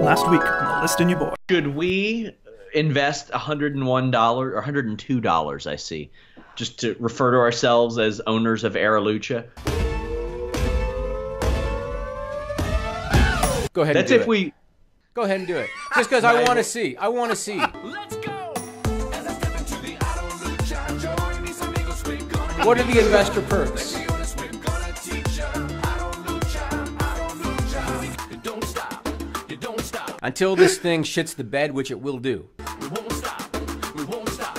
Last week on the List in Your Boy. Should we invest $101 or $102, I see, just to refer to ourselves as owners of Arolucha? Go ahead. That's and do if it. we. Go ahead and do it. Just because I want to see. I want to see. Let's go. What are the investor perks? Until this thing shits the bed, which it will do. We won't stop. We won't stop.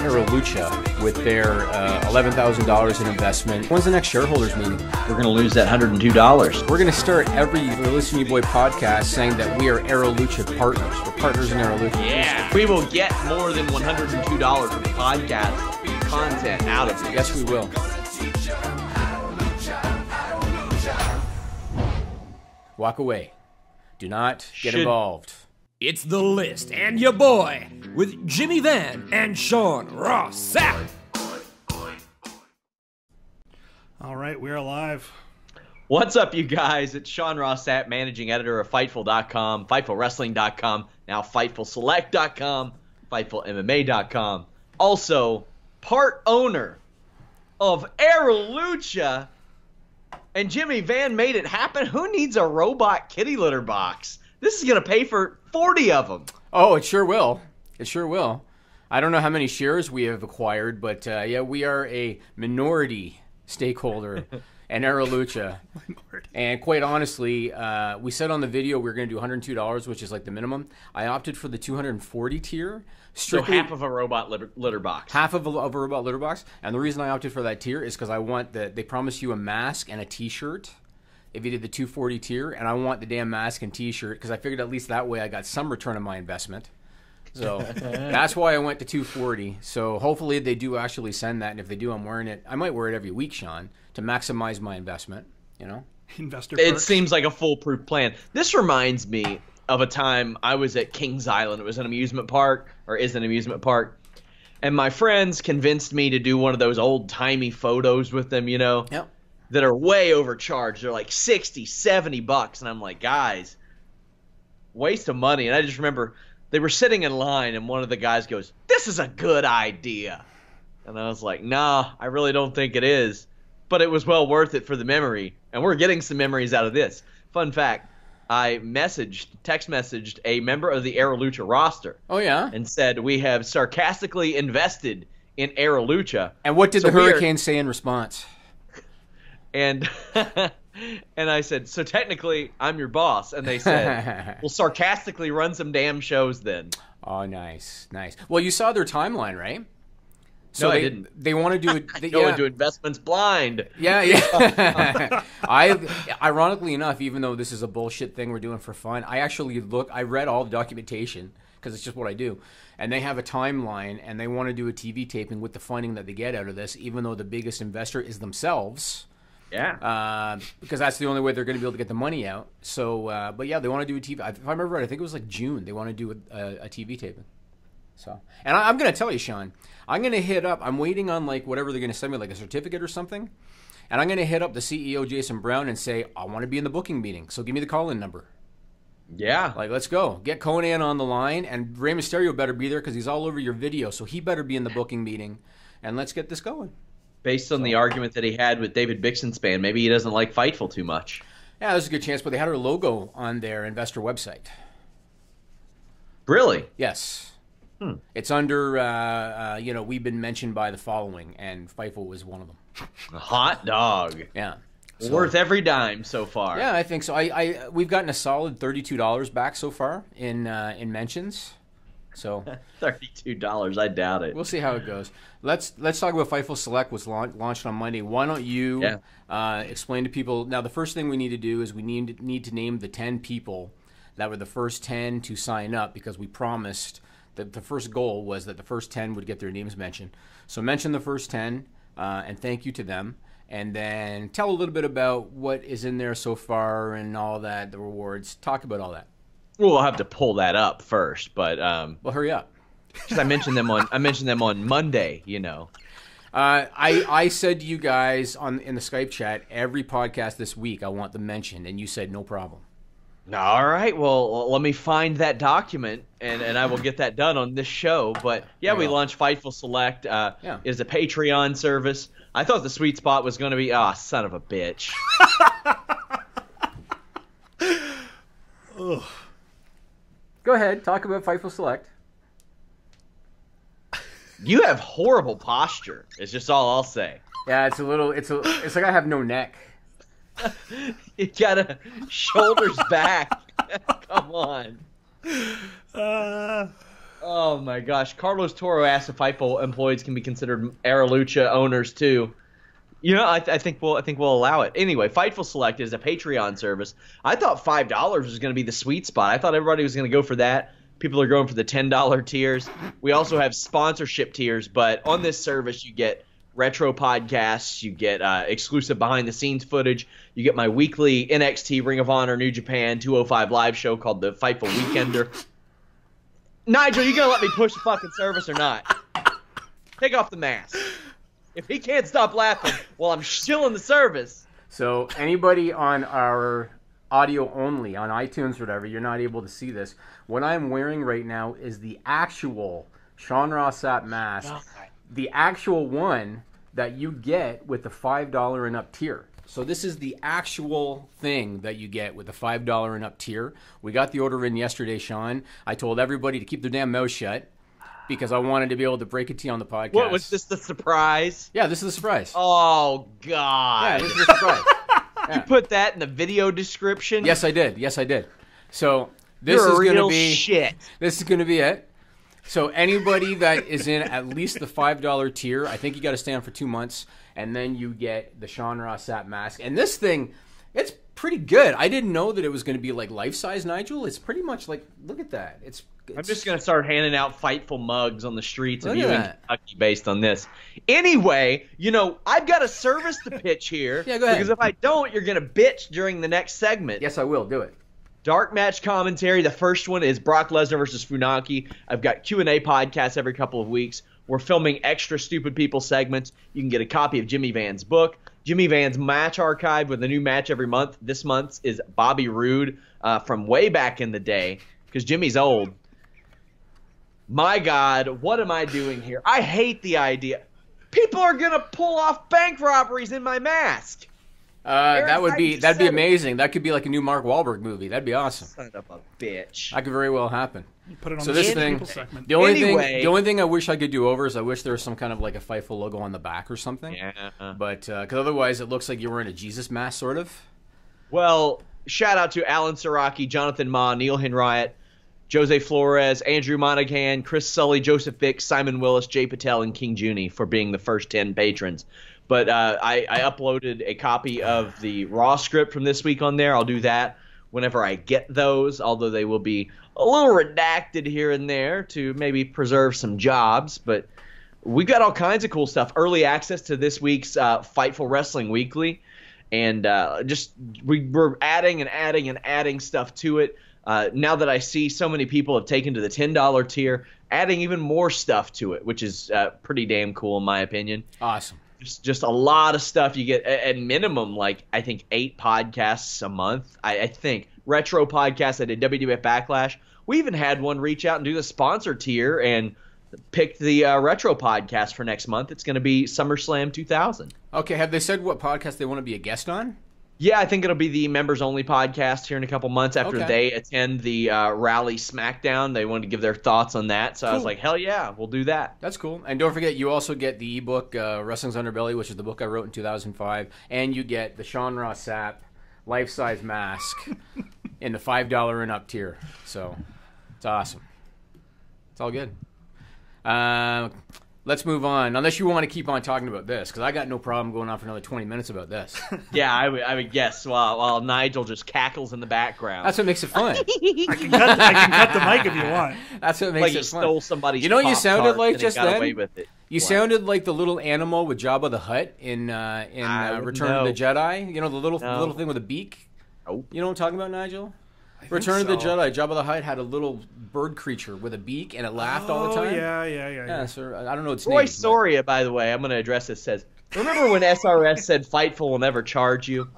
Arolucha with their $11,000 in investment. When's the next shareholders meeting? We're going to lose that $102. We're going to start every Listen to You Boy podcast saying that we are Arolucha partners. We're partners in Arolucha. Yeah. We will get more than $102 of podcast content out of it. Yes, we will. Walk away. Do not get involved. It's The List and your boy with Jimmy Van and Sean Ross Sapp. All right, we're alive. What's up, you guys? It's Sean Ross Sapp, managing editor of Fightful.com, FightfulWrestling.com, now FightfulSelect.com, FightfulMMA.com. Also, part owner of Arolucha. And Jimmy Van made it happen. Who needs a robot kitty litter box? This is going to pay for 40 of them. Oh, it sure will. It sure will. I don't know how many shares we have acquired, but yeah, we are a minority stakeholder in Arolucha. And quite honestly, we said on the video we were going to do $102, which is like the minimum. I opted for the 240 tier. So half of a robot litter box. Half of a robot litter box. And the reason I opted for that tier is because I want they promise you a mask and a T-shirt if you did the 240 tier, and I want the damn mask and T-shirt because I figured at least that way I got some return on my investment. So that's why I went to 240. So hopefully they do actually send that, and if they do, I'm wearing it. I might wear it every week, Sean, to maximize my investment. You know, Investor It perks. seems like a foolproof plan. This reminds me of a time I was at Kings Island. It was an amusement park, or is an amusement park, and my friends convinced me to do one of those old-timey photos with them, you know. Yep. That are way overcharged. They're like 60, 70 bucks. And I'm like, guys, waste of money. And I just remember they were sitting in line and one of the guys goes, "This is a good idea." And I was like, nah, I really don't think it is. But it was well worth it for the memory. And we're getting some memories out of this. Fun fact, I text messaged a member of the Arolucha roster. Oh, yeah? And said, we have sarcastically invested in Arolucha. And what did the Hurricane say in response? And and I said, so technically, I'm your boss. And they said, well, sarcastically run some damn shows then. Oh, nice, nice. Well, you saw their timeline, right? So No, I didn't. They want to do it. I go into investments blind. Yeah, yeah. Ironically enough, even though this is a bullshit thing we're doing for fun, I read all the documentation because it's just what I do. And they have a timeline, and they want to do a TV taping with the funding that they get out of this, even though the biggest investor is themselves. Yeah. Because that's the only way they're going to be able to get the money out. So, but yeah, they want to do a TV. If I remember right, I think it was like June. They want to do a TV taping. So, and I'm going to tell you, Sean, I'm going to hit up. I'm waiting on like whatever they're going to send me, like a certificate or something. And I'm going to hit up the CEO, Jason Brown, and say, I want to be in the booking meeting. So give me the call-in number. Yeah. Like, let's go. Get Conan on the line, and Rey Mysterio better be there because he's all over your video. So he better be in the booking meeting, and let's get this going. Based on the argument that he had with David Bixenspan, maybe he doesn't like Fightful too much. Yeah, there's a good chance, but they had our logo on their investor website. Really? Yes. It's under, we've been mentioned by the following, and Fightful was one of them. A hot dog. Yeah. So, worth every dime so far. Yeah, I think so. We've gotten a solid $32 back so far in mentions. So $32, I doubt it. We'll see how it goes. Let's talk about Fightful Select was launched on Monday. Why don't you explain to people? Now, the first thing we need to do is we need to name the 10 people that were the first 10 to sign up, because we promised that the first goal was that the first 10 would get their names mentioned. So mention the first 10 and thank you to them. And then tell a little bit about what is in there so far and all that, the rewards. Talk about all that. Well, I'll have to pull that up first, but Well, hurry up. because I mentioned them on Monday. You know. I said to you guys in the Skype chat, every podcast this week I want them mentioned, and you said no problem. All right. Well, let me find that document, and I will get that done on this show. But yeah, we launched Fightful Select. It is a Patreon service. I thought the sweet spot was going to be son of a bitch. Go ahead, talk about Fightful Select. You have horrible posture. It's just all I'll say. Yeah, it's like I have no neck. You gotta shoulders back. Come on. Oh my gosh. Carlos Toro asked if Fightful employees can be considered Arolucha owners too. You know, I think we'll allow it. Anyway, Fightful Select is a Patreon service. I thought $5 was going to be the sweet spot. I thought everybody was going to go for that. People are going for the $10 tiers. We also have sponsorship tiers, but on this service you get retro podcasts, you get exclusive behind-the-scenes footage, you get my weekly NXT Ring of Honor New Japan 205 live show called the Fightful Weekender. Nigel, you going to let me push the fucking service or not? Take off the mask. If he can't stop laughing while I'm shilling the service. So anybody on our audio only, on iTunes or whatever, you're not able to see this. What I'm wearing right now is the actual Sean Ross Sapp mask. The actual one that you get with the $5 and up tier. So this is the actual thing that you get with the $5 and up tier. We got the order in yesterday, Sean. I told everybody to keep their damn mouth shut because I wanted to be able to break it to you on the podcast. What, was this the surprise? Yeah, this is the surprise. Oh, God. Yeah, this is the surprise. Yeah. You put that in the video description? Yes, I did. So this You're is a going to real be shit. This is going to be it. So anybody that is in at least the $5 tier, I think you got to stay on for 2 months, and then you get the Sean Ross Sapp mask. And this thing, it's pretty good. I didn't know that it was going to be like life size, Nigel. It's pretty much like, look at that. It's I'm just going to start handing out Fightful mugs on the streets of Look you at in that. Kentucky based on this. Anyway, you know, I've got a service to pitch here. Yeah, go ahead. Because if I don't, you're going to bitch during the next segment. Yes, I will do it. Dark match commentary. The first one is Brock Lesnar versus Funaki. I've got Q&A podcasts every couple of weeks. We're filming extra Stupid People segments. You can get a copy of Jimmy Van's book. Jimmy Van's match archive with a new match every month. This month is Bobby Roode from way back in the day because Jimmy's old. My God, what am I doing here? I hate the idea. People are going to pull off bank robberies in my mask. That'd be amazing. That could be like a new Mark Wahlberg movie. That'd be awesome. Son of a bitch. That could very well happen. Put it on So the this Stupid thing, People segment. the only Anyway. thing I wish I could do over is I wish there was some kind of like a Fightful logo on the back or something. Yeah. But because otherwise it looks like you're wearing a Jesus mask, sort of. Well, shout out to Alan Saraki, Jonathan Ma, Neil Henriot, Jose Flores, Andrew Monaghan, Chris Sully, Joseph Vick, Simon Willis, Jay Patel, and King Junie for being the first 10 patrons. But I uploaded a copy of the Raw script from this week on there. I'll do that whenever I get those, although they will be a little redacted here and there to maybe preserve some jobs. But we've got all kinds of cool stuff. Early access to this week's Fightful Wrestling Weekly. And we're adding and adding and adding stuff to it. Now that I see so many people have taken to the $10 tier, adding even more stuff to it, which is pretty damn cool in my opinion. Awesome. Just a lot of stuff. You get at minimum, like I think 8 podcasts a month. I think retro podcasts. I did WWF Backlash. We even had one reach out and do the sponsor tier and picked the retro podcast for next month. It's going to be SummerSlam 2000. Okay, have they said what podcast they want to be a guest on? Yeah, I think it'll be the members only podcast here in a couple months after Okay. they attend the Rally SmackDown. They wanted to give their thoughts on that. So I was Cool. like, hell yeah, we'll do that. That's cool. And don't forget, you also get the ebook Wrestling's Underbelly, which is the book I wrote in 2005, and you get the Sean Ross Sapp life-size mask in the $5 and up tier. So it's awesome. It's all good. Let's move on. Unless you want to keep on talking about this, because I got no problem going on for another 20 minutes about this. Yeah, I would guess while Nigel just cackles in the background. That's what makes it fun. I can cut the mic if you want. That's what makes like it you fun. stole somebody's You know what you Pop-Tart sounded like and just got then? away with it. You What? sounded like the little animal with Jabba the Hutt in wouldn't Return know. of the Jedi. You know, the little No. thing with a beak? Nope. You know what I'm talking about, Nigel? Return of the Jedi. Jabba the Hutt had a little bird creature with a beak, and it laughed all the time. Yeah. So I don't know its Roy name. Soria, by the way, I'm going to address this, says, remember when SRS said Fightful will never charge you?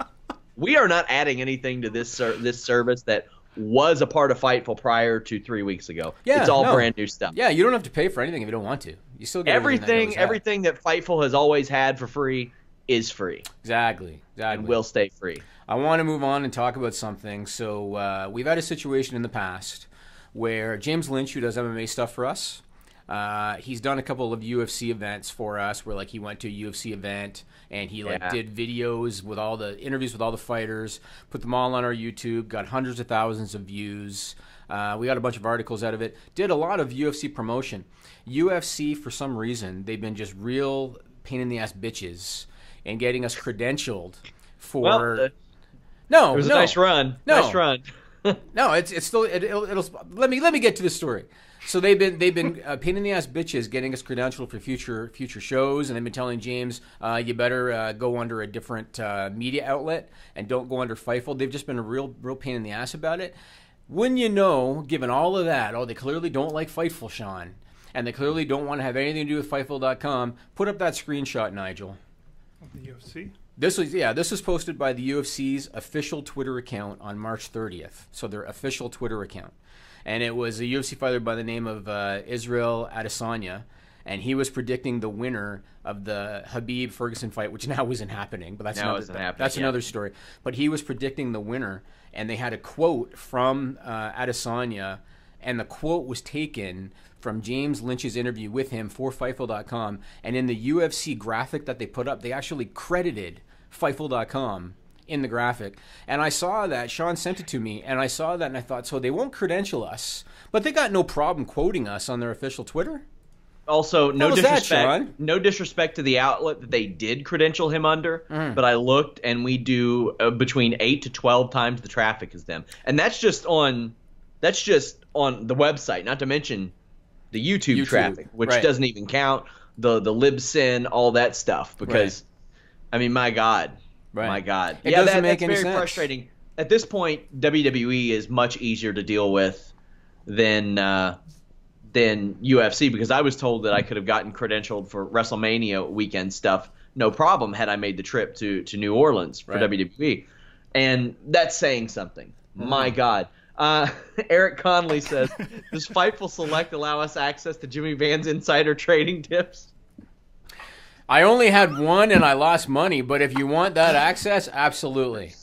We are not adding anything to this service that was a part of Fightful prior to 3 weeks ago. Yeah, it's all brand new stuff. Yeah, you don't have to pay for anything if you don't want to. You still get everything that Fightful has always had for free is free. Exactly. And will stay free. I want to move on and talk about something. So we've had a situation in the past where James Lynch, who does MMA stuff for us, he's done a couple of UFC events for us where, like, he went to a UFC event and he did videos with all the interviews with all the fighters, put them all on our YouTube, got hundreds of thousands of views. We got a bunch of articles out of it. Did a lot of UFC promotion. UFC, for some reason, they've been just real pain in the ass bitches and getting us credentialed for. It was a nice run. Nice run. No, it's still it'll. Let me get to the story. So they've been pain in the ass bitches getting us credentialed for future shows, and they've been telling James, you better go under a different media outlet and don't go under Fightful. They've just been a real pain in the ass about it. Wouldn't you know, given all of that, they clearly don't like Fightful, Sean, and they clearly don't want to have anything to do with Fightful.com. Put up that screenshot, Nigel. Of the UFC? This was posted by the UFC's official Twitter account on March 30th. So their official Twitter account. And it was a UFC fighter by the name of Israel Adesanya, and he was predicting the winner of the Khabib-Ferguson fight, which now isn't happening, but that's another story. But he was predicting the winner, and they had a quote from Adesanya, and the quote was taken from James Lynch's interview with him for Fightful.com, and in the UFC graphic that they put up, they actually credited Fightful.com in the graphic. And I saw that, Sean sent it to me, and I saw that and I thought, so they won't credential but they got no problem quoting us on their official Twitter? Also, no disrespect to the outlet that they did credential him under, but I looked and we do between 8 to 12 times the traffic as them. And that's just on the website, not to mention the YouTube traffic, which doesn't even count the Libsyn, all that stuff, because I mean, my God. It doesn't make any sense. That's very frustrating. At this point, WWE is much easier to deal with than UFC, because I was told that I could have gotten credentialed for WrestleMania weekend stuff, no problem, had I made the trip to New Orleans for WWE. And that's saying something. My God. Eric Conley says, does Fightful Select allow us access to Jimmy Van's insider trading tips? I only had one and I lost money, but if you want that access, absolutely.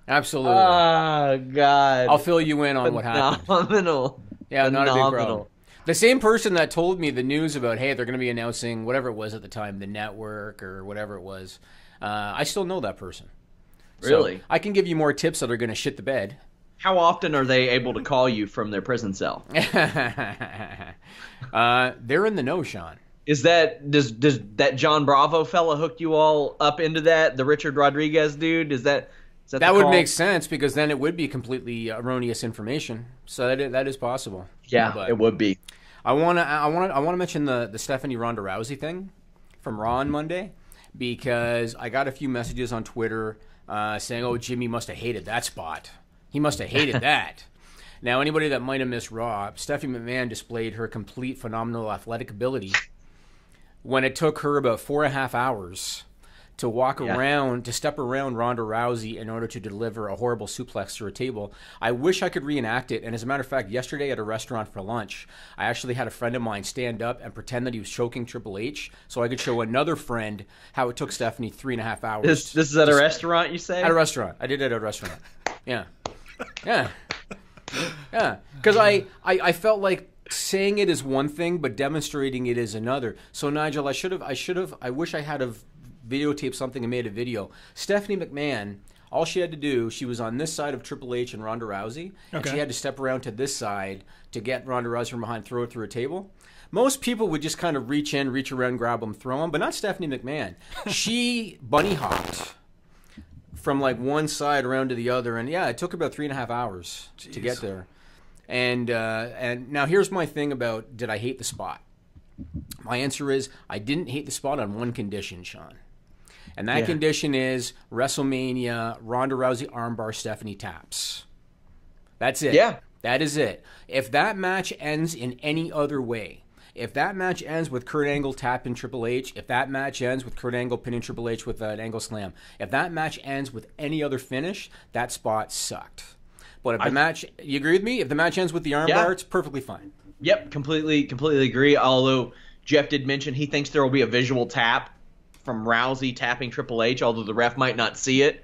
Absolutely. Oh, God. I'll fill you in on what happened. Phenomenal. Yeah, not a big problem. The same person that told me the news about, hey, they're going to be announcing whatever it was at the time, the network or whatever it was, I still know that person. Really? So I can give you more tips that are going to shit the bed. How often are they able to call you from their prison cell? They're in the know, Sean. Does that John Bravo fella hook you all up into that? The Richard Rodriguez dude? That would make sense, because then it would be completely erroneous information. So that is possible. Yeah, but it would be. I want to mention the Stephanie Ronda Rousey thing from Raw on Monday, because I got a few messages on Twitter saying, "Oh, Jimmy must have hated that spot. He must have hated that." Now, anybody that might have missed Raw, Stephanie McMahon displayed her complete phenomenal athletic ability when it took her about 4.5 hours to walk around, to step around Ronda Rousey in order to deliver a horrible suplex through a table. I wish I could reenact it. And as a matter of fact, yesterday at a restaurant for lunch, I actually had a friend of mine stand up and pretend that he was choking Triple H so I could show another friend how it took Stephanie 3.5 hours. This is at a restaurant, you say? At a restaurant. I did it at a restaurant. Yeah. Yeah. Yeah. Because I felt like saying it is one thing, but demonstrating it is another. So, Nigel, I wish I had videotaped something and made a video. Stephanie McMahon, all she had to do, she was on this side of Triple H and Ronda Rousey, and she had to step around to this side to get Ronda Rousey from behind, throw it through a table. Most people would just kind of reach in, reach around, grab them, throw them, but not Stephanie McMahon. She bunny hopped from like one side around to the other, and yeah, it took about 3.5 hours to get there. And now here's my thing about, did I hate the spot? My answer is, I didn't hate the spot on one condition, Sean. And that condition is WrestleMania, Ronda Rousey armbar, Stephanie taps. That's it. Yeah. That is it. If that match ends in any other way, if that match ends with Kurt Angle tapping Triple H, if that match ends with Kurt Angle pinning Triple H with an angle slam, if that match ends with any other finish, that spot sucked. But if the match, you agree with me? If the match ends with the armbar, it's perfectly fine. Yep, completely agree. Although Jeff did mention he thinks there will be a visual tap from Rousey tapping Triple H, although the ref might not see it.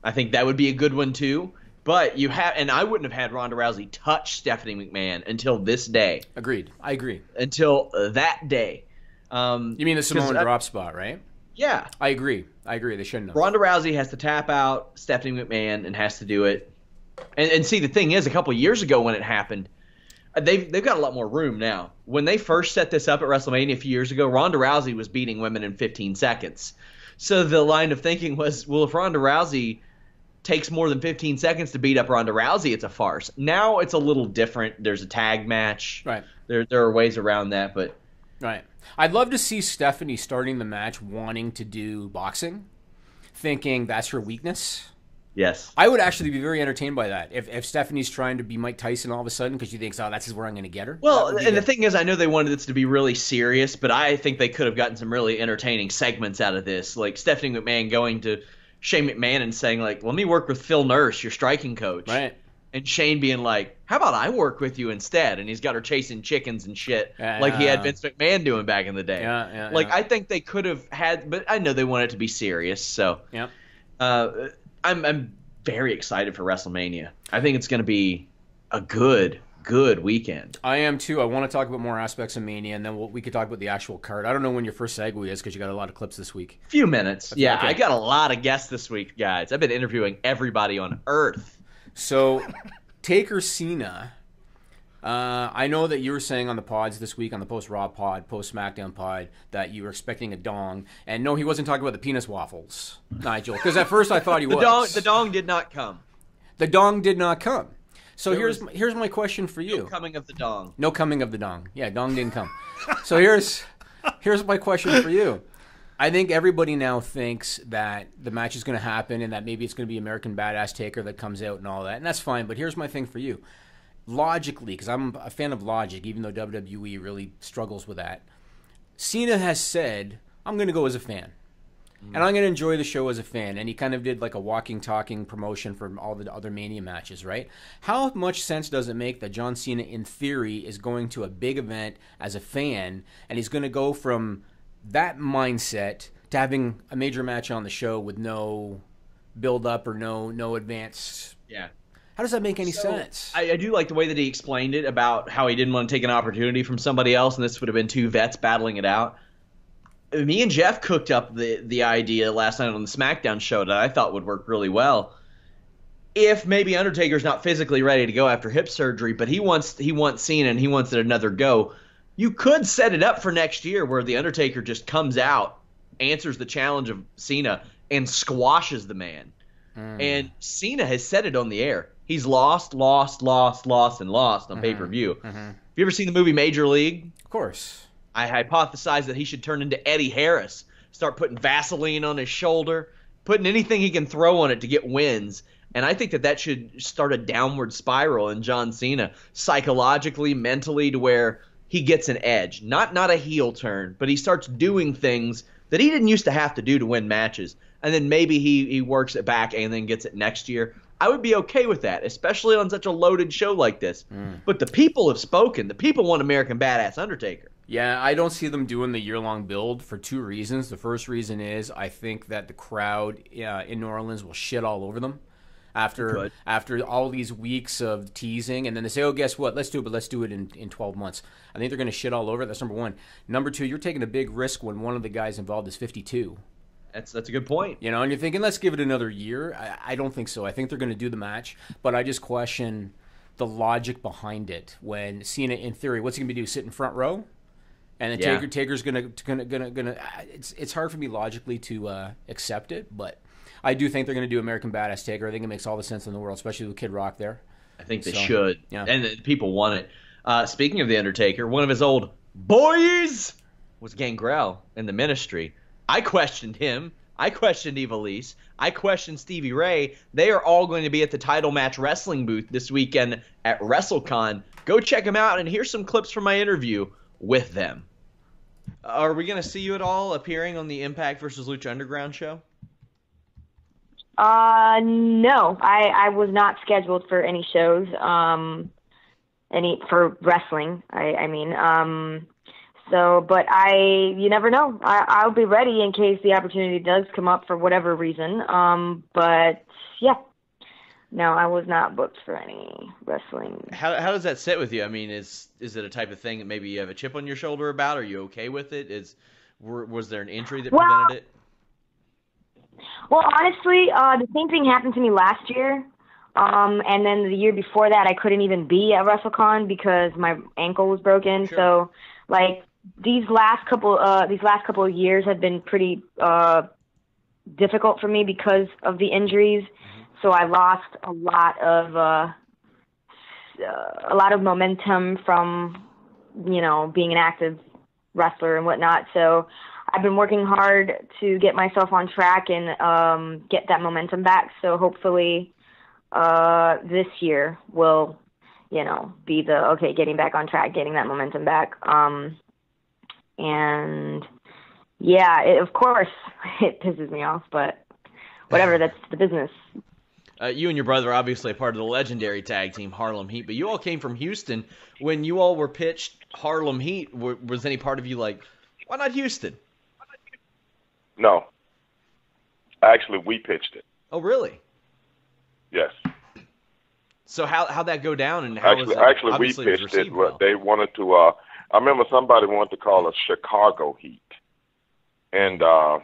I think that would be a good one too. But and I wouldn't have had Ronda Rousey touch Stephanie McMahon until this day. Agreed. I agree. Until that day. You mean the Samoan drop spot, right? Yeah. I agree. They shouldn't have. Ronda Rousey has to tap out Stephanie McMahon and has to do it. And see, the thing is, a couple years ago when it happened, they've got a lot more room now. When they first set this up at WrestleMania a few years ago, Ronda Rousey was beating women in 15 seconds. So the line of thinking was, well, if Ronda Rousey takes more than 15 seconds to beat up Ronda Rousey, it's a farce. Now it's a little different. There's a tag match. Right. There are ways around that, but right. I'd love to see Stephanie starting the match wanting to do boxing, thinking that's her weakness. Yes. I would actually be very entertained by that. If Stephanie's trying to be Mike Tyson all of a sudden because she thinks, oh, that's where I'm going to get her. Well, and the thing is, I know they wanted this to be really serious, but I think they could have gotten some really entertaining segments out of this. Like Stephanie McMahon going to Shane McMahon and saying, like, let me work with Phil Nurse, your striking coach. Right. And Shane being like, how about I work with you instead? And he's got her chasing chickens and shit like he had Vince McMahon doing back in the day. I think they could have had, but I know they want it to be serious. So I'm very excited for WrestleMania. I think it's going to be a good weekend. I am too. I want to talk about more aspects of Mania, and then we could talk about the actual card. I don't know when your first segue is because you got a lot of clips this week. Few minutes. Yeah, okay. I got a lot of guests this week, guys. I've been interviewing everybody on Earth. So, Taker Cena. I know that you were saying on the pods this week, on the post-Raw pod, post-SmackDown pod, that you were expecting a dong. And no, he wasn't talking about the penis waffles, Nigel. Because at first I thought he was. The dong did not come. The dong did not come. So here's my question for you. No coming of the dong. No coming of the dong. Yeah, dong didn't come. So here's my question for you. I think everybody now thinks that the match is going to happen and that maybe it's going to be American Badass Taker that comes out and all that. And that's fine, but here's my thing for you. Logically, because I'm a fan of logic, even though WWE really struggles with that, Cena has said, I'm going to go as a fan. And I'm going to enjoy the show as a fan. And he kind of did like a walking, talking promotion for all the other Mania matches, right? How much sense does it make that John Cena, in theory, is going to a big event as a fan, and he's going to go from that mindset to having a major match on the show with no build-up or no advance? Yeah. How does that make any sense? I do like the way that he explained it about how he didn't want to take an opportunity from somebody else, and this would have been two vets battling it out. Me and Jeff cooked up the idea last night on the SmackDown show that I thought would work really well. If maybe Undertaker's not physically ready to go after hip surgery, but he wants Cena and he wants it another go, you could set it up for next year where the Undertaker just comes out, answers the challenge of Cena, and squashes the man. And Cena has said it on the air. He's lost, and lost on pay-per-view. Have you ever seen the movie Major League? Of course. I hypothesize that he should turn into Eddie Harris, start putting Vaseline on his shoulder, putting anything he can throw on it to get wins. And I think that should start a downward spiral in John Cena, psychologically, mentally, to where he gets an edge. Not a heel turn, but he starts doing things that he didn't used to have to do to win matches. And then maybe he works it back and then gets it next year. I would be okay with that, especially on such a loaded show like this. But the people have spoken. The people want American Badass Undertaker. Yeah, I don't see them doing the year-long build for two reasons. The first reason is I think that the crowd in New Orleans will shit all over them after all these weeks of teasing. And then they say, oh, guess what? Let's do it, but let's do it in 12 months. I think they're going to shit all over it. That's number one. Number two, you're taking a big risk when one of the guys involved is 52. That's a good point. You know, and you're thinking, let's give it another year. I don't think so. I think they're going to do the match, but I just question the logic behind it. When Cena, in theory, what's he going to do? Sit in front row? And then Taker's gonna. It's hard for me logically to accept it, but I do think they're gonna do American Badass Taker. I think it makes all the sense in the world, especially with Kid Rock there. I think they should, and the people want it. Speaking of the Undertaker, one of his old boys was Gangrel in the Ministry. I questioned him I questioned Ivelisse. I questioned Stevie Ray. They are all going to be at the Title Match Wrestling booth this weekend at WrestleCon. Go check them out, and here's some clips from my interview with them. Are we going to see you at all appearing on the Impact versus Lucha Underground show? No. I was not scheduled for any shows, for wrestling, I mean. But you never know. I'll be ready in case the opportunity does come up for whatever reason. But yeah. No, I was not booked for any wrestling. How does that sit with you? I mean, is it a type of thing that maybe you have a chip on your shoulder about? Are you okay with it? Was there an injury that prevented it? Well, honestly, the same thing happened to me last year. And then the year before that, I couldn't even be at WrestleCon because my ankle was broken. Sure. So, like, these last couple of years have been pretty difficult for me because of the injuries. Mm-hmm. So I lost a lot of momentum from, being an active wrestler and whatnot. So I've been working hard to get myself on track and get that momentum back. So hopefully this year will, be getting back on track, getting that momentum back. And yeah, of course it pisses me off, but whatever, that's the business. You and your brother are obviously a part of the legendary tag team Harlem Heat, but you all came from Houston. When you all were pitched Harlem Heat, was any part of you like, why not Houston? No. Actually, we pitched it. Oh, really? Yes. So how'd that go down? And how actually, we pitched it. Well. They wanted to. I remember somebody wanted to call us Chicago Heat, and I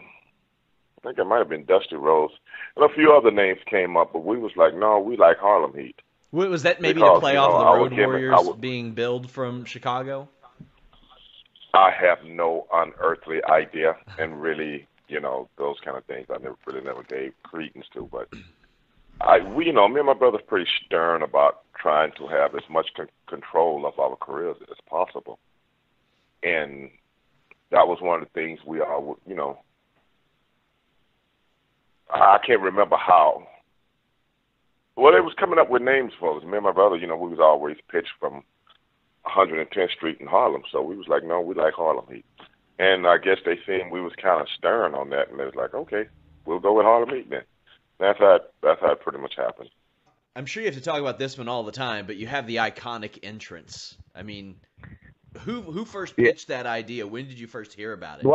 think it might have been Dusty Rose, and a few other names came up, but we was like, no, we like Harlem Heat. Was that maybe to play off of the Road Warriors being billed from Chicago? I have no unearthly idea, and really, those kind of things I never gave credence to, but. Me and my brother's pretty stern about trying to have as much control of our careers as possible. And that was one of the things we all, I can't remember how. Well, it was coming up with names for us. Me and my brother, we was always pitched from 110th Street in Harlem. So we was like, no, we like Harlem Heat. And I guess they seen we was kind of stern on that. And they was like, okay, we'll go with Harlem Heat then. That's how it pretty much happened. I'm sure you have to talk about this one all the time, but you have the iconic entrance. I mean, who first pitched that idea? When did you first hear about it?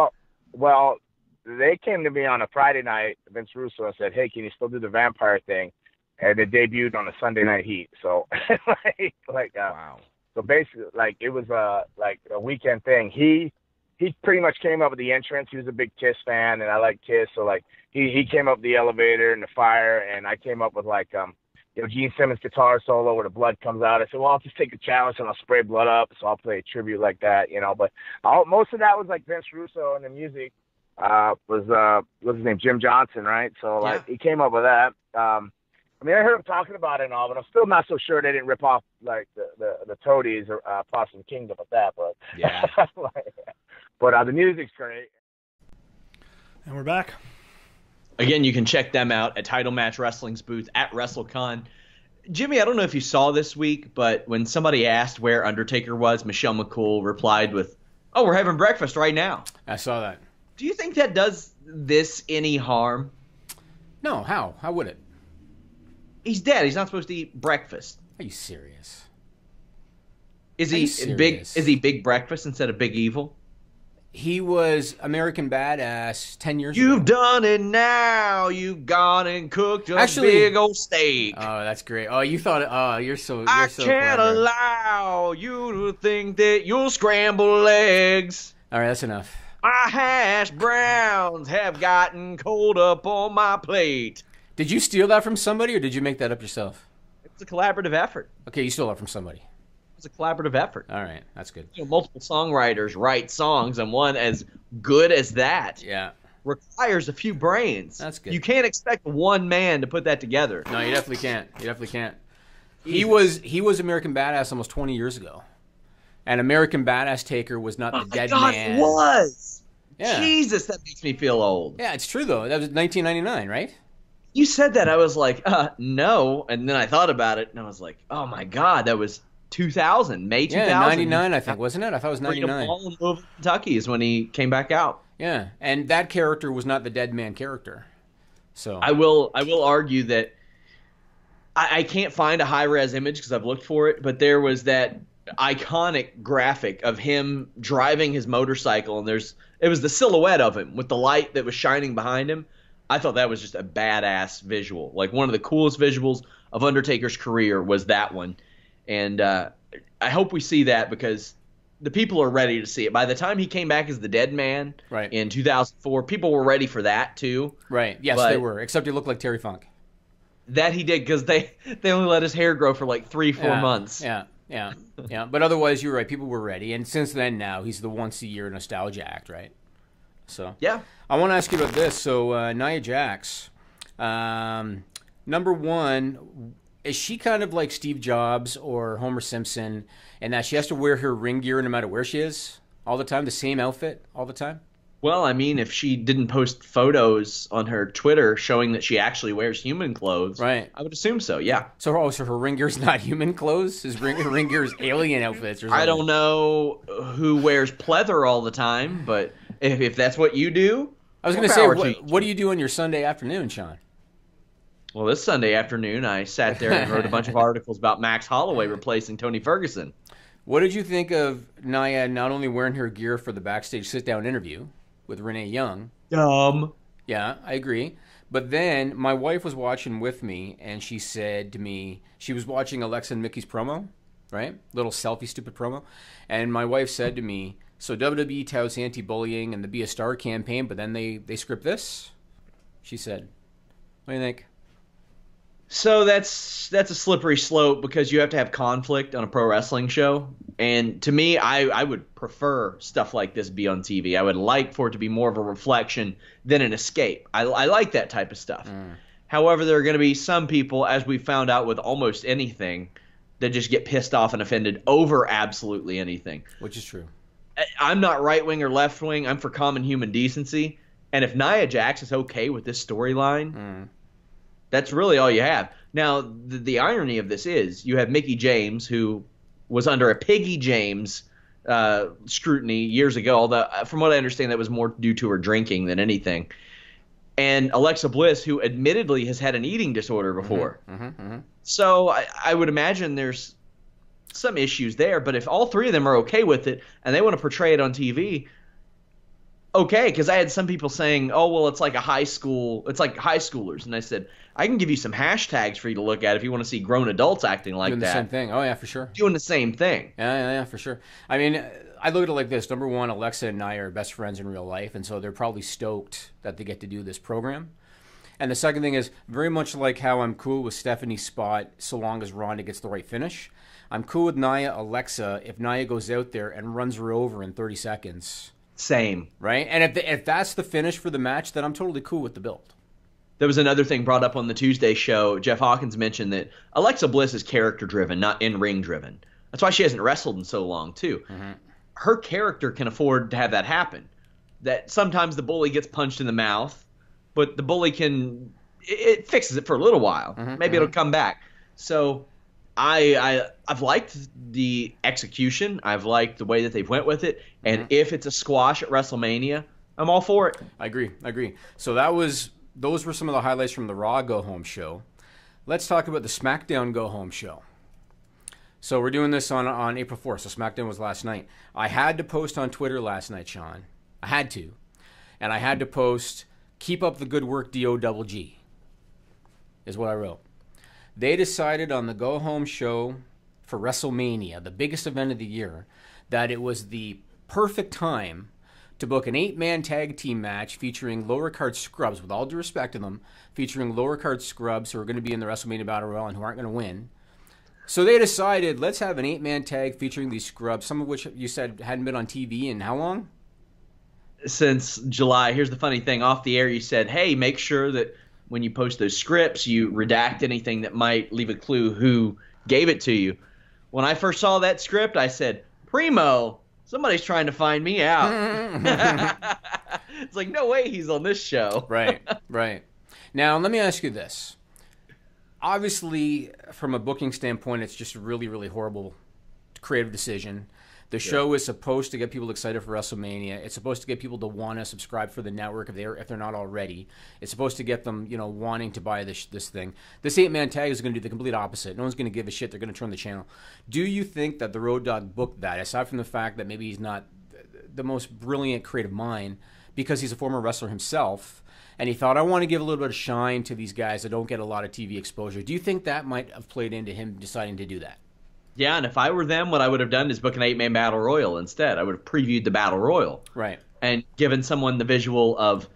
Well, they came to me on a Friday night, Vince Russo, and said, hey, can you still do the vampire thing? And it debuted on a Sunday Night Heat. So, wow. So basically, it was a weekend thing. He pretty much came up with the entrance. He was a big Kiss fan, and I like Kiss. So, he came up with the elevator and the fire, and I came up with, Gene Simmons' guitar solo where the blood comes out. I said, well, I'll just take a challenge and I'll spray blood up, so I'll play a tribute like that, But most of that was, Vince Russo, and the music was what's his name, Jim Johnson, right? So, he came up with that. I heard him talking about it and all, but I'm still not so sure they didn't rip off, the Toadies or Possum Kingdom with that, but... Yeah. But the music's great. And we're back. Again, you can check them out at Title Match Wrestling's booth at WrestleCon. Jimmy, I don't know if you saw this week, but when somebody asked where Undertaker was, Michelle McCool replied with, oh, we're having breakfast right now. I saw that. Do you think that does this any harm? No, how? How would it? He's dead. He's not supposed to eat breakfast. Are you serious? Is he Big Breakfast instead of Big Evil? He was American Badass 10 years ago. You've done it now. You've gone and cooked a big old steak. Oh, that's great. Oh, you thought, you're so I can't allow you to think that you'll scramble eggs. All right, that's enough. My hash browns have gotten cold up on my plate. Did you steal that from somebody, or did you make that up yourself? It's a collaborative effort. Okay, you stole that from somebody. It's a collaborative effort. All right, that's good. Multiple songwriters write songs, and one as good as that requires a few brains. That's good. You can't expect one man to put that together. No, you definitely can't. You definitely can't. He was American Badass almost 20 years ago, and American Badass Taker was not the dead man. It was. Yeah. Jesus, that makes me feel old. Yeah, it's true, though. That was 1999, right? You said that, I was like, no. And then I thought about it, and I was like, oh, my God, that was 2000, May 2000. Yeah, 99, I think, wasn't it? I thought it was 99. Ball in Louisville, Kentucky is when he came back out. Yeah, and that character was not the dead man character. So I will argue that I can't find a high-res image because I've looked for it, but there was that iconic graphic of him driving his motorcycle, and it was the silhouette of him with the light that was shining behind him. I thought that was just a badass visual. Like, one of the coolest visuals of Undertaker's career was that one. And I hope we see that because the people are ready to see it. By the time he came back as the dead man in 2004, people were ready for that too. Right. Yes, they were. Except he looked like Terry Funk. That he did because they only let his hair grow for like 3-4 months. Yeah. But otherwise, you're right. People were ready. And since then now, he's the once-a-year nostalgia act, right? So yeah. I want to ask you about this. So Nia Jax, number one, is she kind of like Steve Jobs or Homer Simpson in that she has to wear her ring gear no matter where she is all the time, the same outfit all the time? Well, I mean, if she didn't post photos on her Twitter showing that she actually wears human clothes, right? I would assume so, yeah. So her ring gear's not human clothes? Her ring gear's alien outfits or something? I don't know who wears pleather all the time, but if that's what you do, I was going to say, what do you do on your Sunday afternoon, Sean? Well, this Sunday afternoon, I sat there and wrote a bunch of articles about Max Holloway replacing Tony Ferguson. What did you think of Nia not only wearing her gear for the backstage sit-down interview with Renee Young? Yeah, I agree. But then my wife was watching with me, and she said to me, she was watching Alexa and Mickey's promo, right? Little selfie stupid promo. And my wife said to me, so WWE touts anti-bullying and the Be a Star campaign, but then they script this? She said, what do you think? So that's a slippery slope because you have to have conflict on a pro wrestling show. And to me, I would prefer stuff like this be on TV. I would like for it to be more of a reflection than an escape. I like that type of stuff. However, there are going to be some people, as we found out with almost anything, that just get pissed off and offended over absolutely anything. Which is true. I'm not right-wing or left-wing. I'm for common human decency. And if Nia Jax is okay with this storyline, that's really all you have. Now, the irony of this is you have Mickie James, who was under a Piggy James scrutiny years ago, although from what I understand that was more due to her drinking than anything. And Alexa Bliss, who admittedly has had an eating disorder before. So I would imagine there's some issues there, but if all three of them are okay with it and they want to portray it on TV, okay, because I had some people saying, oh, well, it's like high schoolers. And I said, I can give you some hashtags for you to look at if you want to see grown adults acting like doing that. Doing the same thing. Oh, yeah, for sure. Doing the same thing. Yeah, for sure. I mean, I look at it like this. Number one, Alexa and Nia are best friends in real life, and so they're probably stoked that they get to do this program. And the second thing is, very much like how I'm cool with Stephanie's spot so long as Ronda gets the right finish, I'm cool with Nia Alexa if Nia goes out there and runs her over in 30 seconds. Same. Right? And if that's the finish for the match, then I'm totally cool with the build. There was another thing brought up on the Tuesday show. Jeff Hawkins mentioned that Alexa Bliss is character-driven, not in-ring driven. That's why she hasn't wrestled in so long, too. Her character can afford to have that happen. That sometimes the bully gets punched in the mouth, but the bully it fixes it for a little while. Maybe it'll come back. So I've liked the execution. I've liked the way that they've went with it. And if it's a squash at WrestleMania, I'm all for it. I agree. So those were some of the highlights from the Raw Go Home show. Let's talk about the SmackDown Go Home show. So we're doing this on April 4th. So SmackDown was last night. I had to post on Twitter last night, Sean. I had to. And I had to post, keep up the good work, DOGG, is what I wrote. They decided on the Go Home show for WrestleMania, the biggest event of the year, that it was the perfect time to book an 8-man tag team match featuring lower card scrubs, with all due respect to them, featuring lower card scrubs who are going to be in the WrestleMania Battle Royal and who aren't going to win. So they decided, let's have an 8-man tag featuring these scrubs, some of which you said hadn't been on TV in how long? Since July. Here's the funny thing. Off the air, you said, hey, make sure that when you post those scripts, you redact anything that might leave a clue who gave it to you. When I first saw that script, I said, Primo, somebody's trying to find me out. It's like, no way he's on this show. Right. Now, let me ask you this. Obviously, from a booking standpoint, it's just a really, really horrible creative decision. The show is supposed to get people excited for WrestleMania. It's supposed to get people to want to subscribe for the network if they're not already. It's supposed to get them, wanting to buy this thing. This 8-man tag is going to do the complete opposite. No one's going to give a shit. They're going to turn the channel. Do you think that the Road Dogg booked that, aside from the fact that maybe he's not the most brilliant creative mind, because he's a former wrestler himself, and he thought, I want to give a little bit of shine to these guys that don't get a lot of TV exposure. Do you think that might have played into him deciding to do that? Yeah, and if I were them, what I would have done is book an 8-man battle royal instead. I would have previewed the battle royal. Right. And given someone the visual of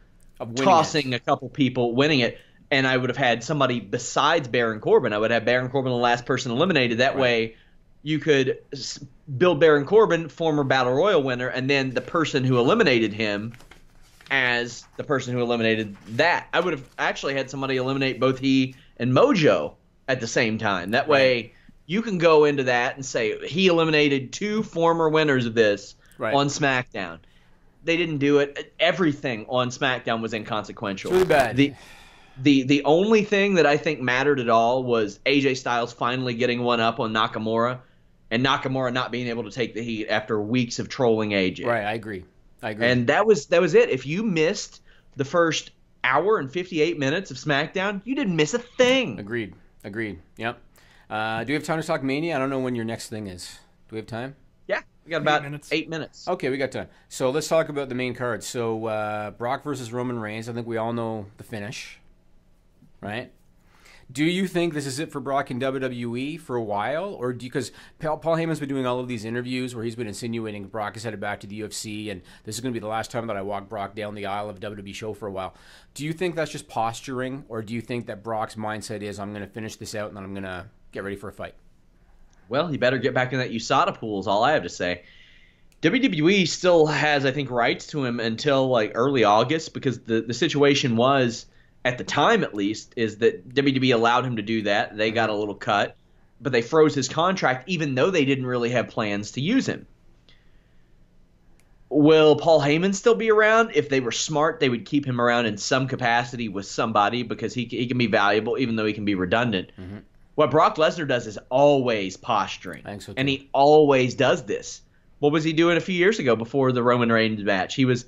tossing a couple people, winning it. And I would have had somebody besides Baron Corbin. I would have Baron Corbin the last person eliminated. That way you could build Baron Corbin, former battle royal winner, and then the person who eliminated him as the person who eliminated that. I would have actually had somebody eliminate both he and Mojo at the same time. That way you can go into that and say he eliminated 2 former winners of this on SmackDown. They didn't do it. Everything on SmackDown was inconsequential. Too bad. The only thing that I think mattered at all was AJ Styles finally getting one up on Nakamura, and Nakamura not being able to take the heat after weeks of trolling AJ. Right, I agree. And that was it. If you missed the first hour and 58 minutes of SmackDown, you didn't miss a thing. Agreed. Yep. Do we have time to talk Mania? I don't know when your next thing is. Do we have time? Yeah, we got about 8 minutes. Okay, we got time. So let's talk about the main card. So Brock versus Roman Reigns. I think we all know the finish, right? Do you think this is it for Brock in WWE for a while? Or because Paul Heyman's been doing all of these interviews where he's been insinuating Brock is headed back to the UFC, and this is going to be the last time that I walk Brock down the aisle of a WWE show for a while. Do you think that's just posturing, or do you think that Brock's mindset is, I'm going to finish this out and then I'm going to get ready for a fight? Well, he better get back in that USADA pool is all I have to say. WWE still has, I think, rights to him until like early August, because the situation was, at the time at least, is that WWE allowed him to do that. They got a little cut, but they froze his contract even though they didn't really have plans to use him. Will Paul Heyman still be around? If they were smart, they would keep him around in some capacity with somebody, because he can be valuable even though he can be redundant. Mm-hmm. What Brock Lesnar does is always posturing, I think so too. And he always does this. What was he doing a few years ago before the Roman Reigns match? He was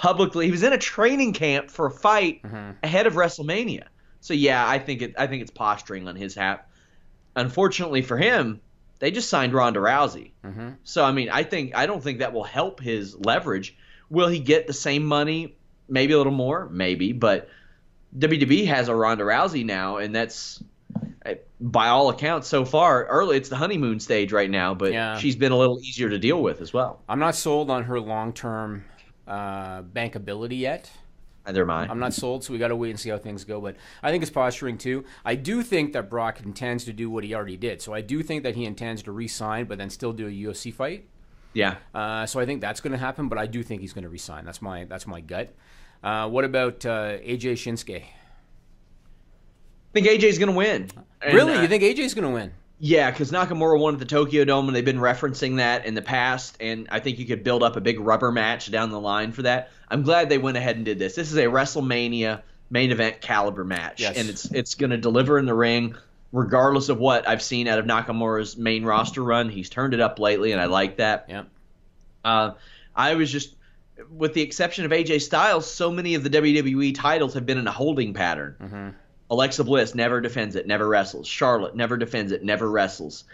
in a training camp for a fight ahead of WrestleMania. So yeah, I think it's posturing on his half. Unfortunately for him, they just signed Ronda Rousey. Mm-hmm. So I mean, I don't think that will help his leverage. Will he get the same money? Maybe a little more, maybe. But WWE has a Ronda Rousey now, and that's, by all accounts so far, it's the honeymoon stage right now. But she's been a little easier to deal with as well. I'm not sold on her long-term bankability yet. Neither am I. I'm not sold, so we got to wait and see how things go. But I think it's posturing too. I do think that Brock intends to do what he already did. So I do think that he intends to re-sign, but then still do a UFC fight. Yeah. So I think that's going to happen, but I do think he's going to re-sign. That's my gut. What about AJ Shinsuke? I think AJ's going to win. Really? You think AJ's going to win? Yeah, because Nakamura won at the Tokyo Dome, and they've been referencing that in the past, and I think you could build up a big rubber match down the line for that. I'm glad they went ahead and did this. This is a WrestleMania main event caliber match, and it's going to deliver in the ring, regardless of what I've seen out of Nakamura's main roster run. He's turned it up lately, and I like that. Yeah. I was just, with the exception of AJ Styles, so many of the WWE titles have been in a holding pattern. Mm-hmm. Alexa Bliss never defends it, never wrestles. Charlotte never defends it, never wrestles.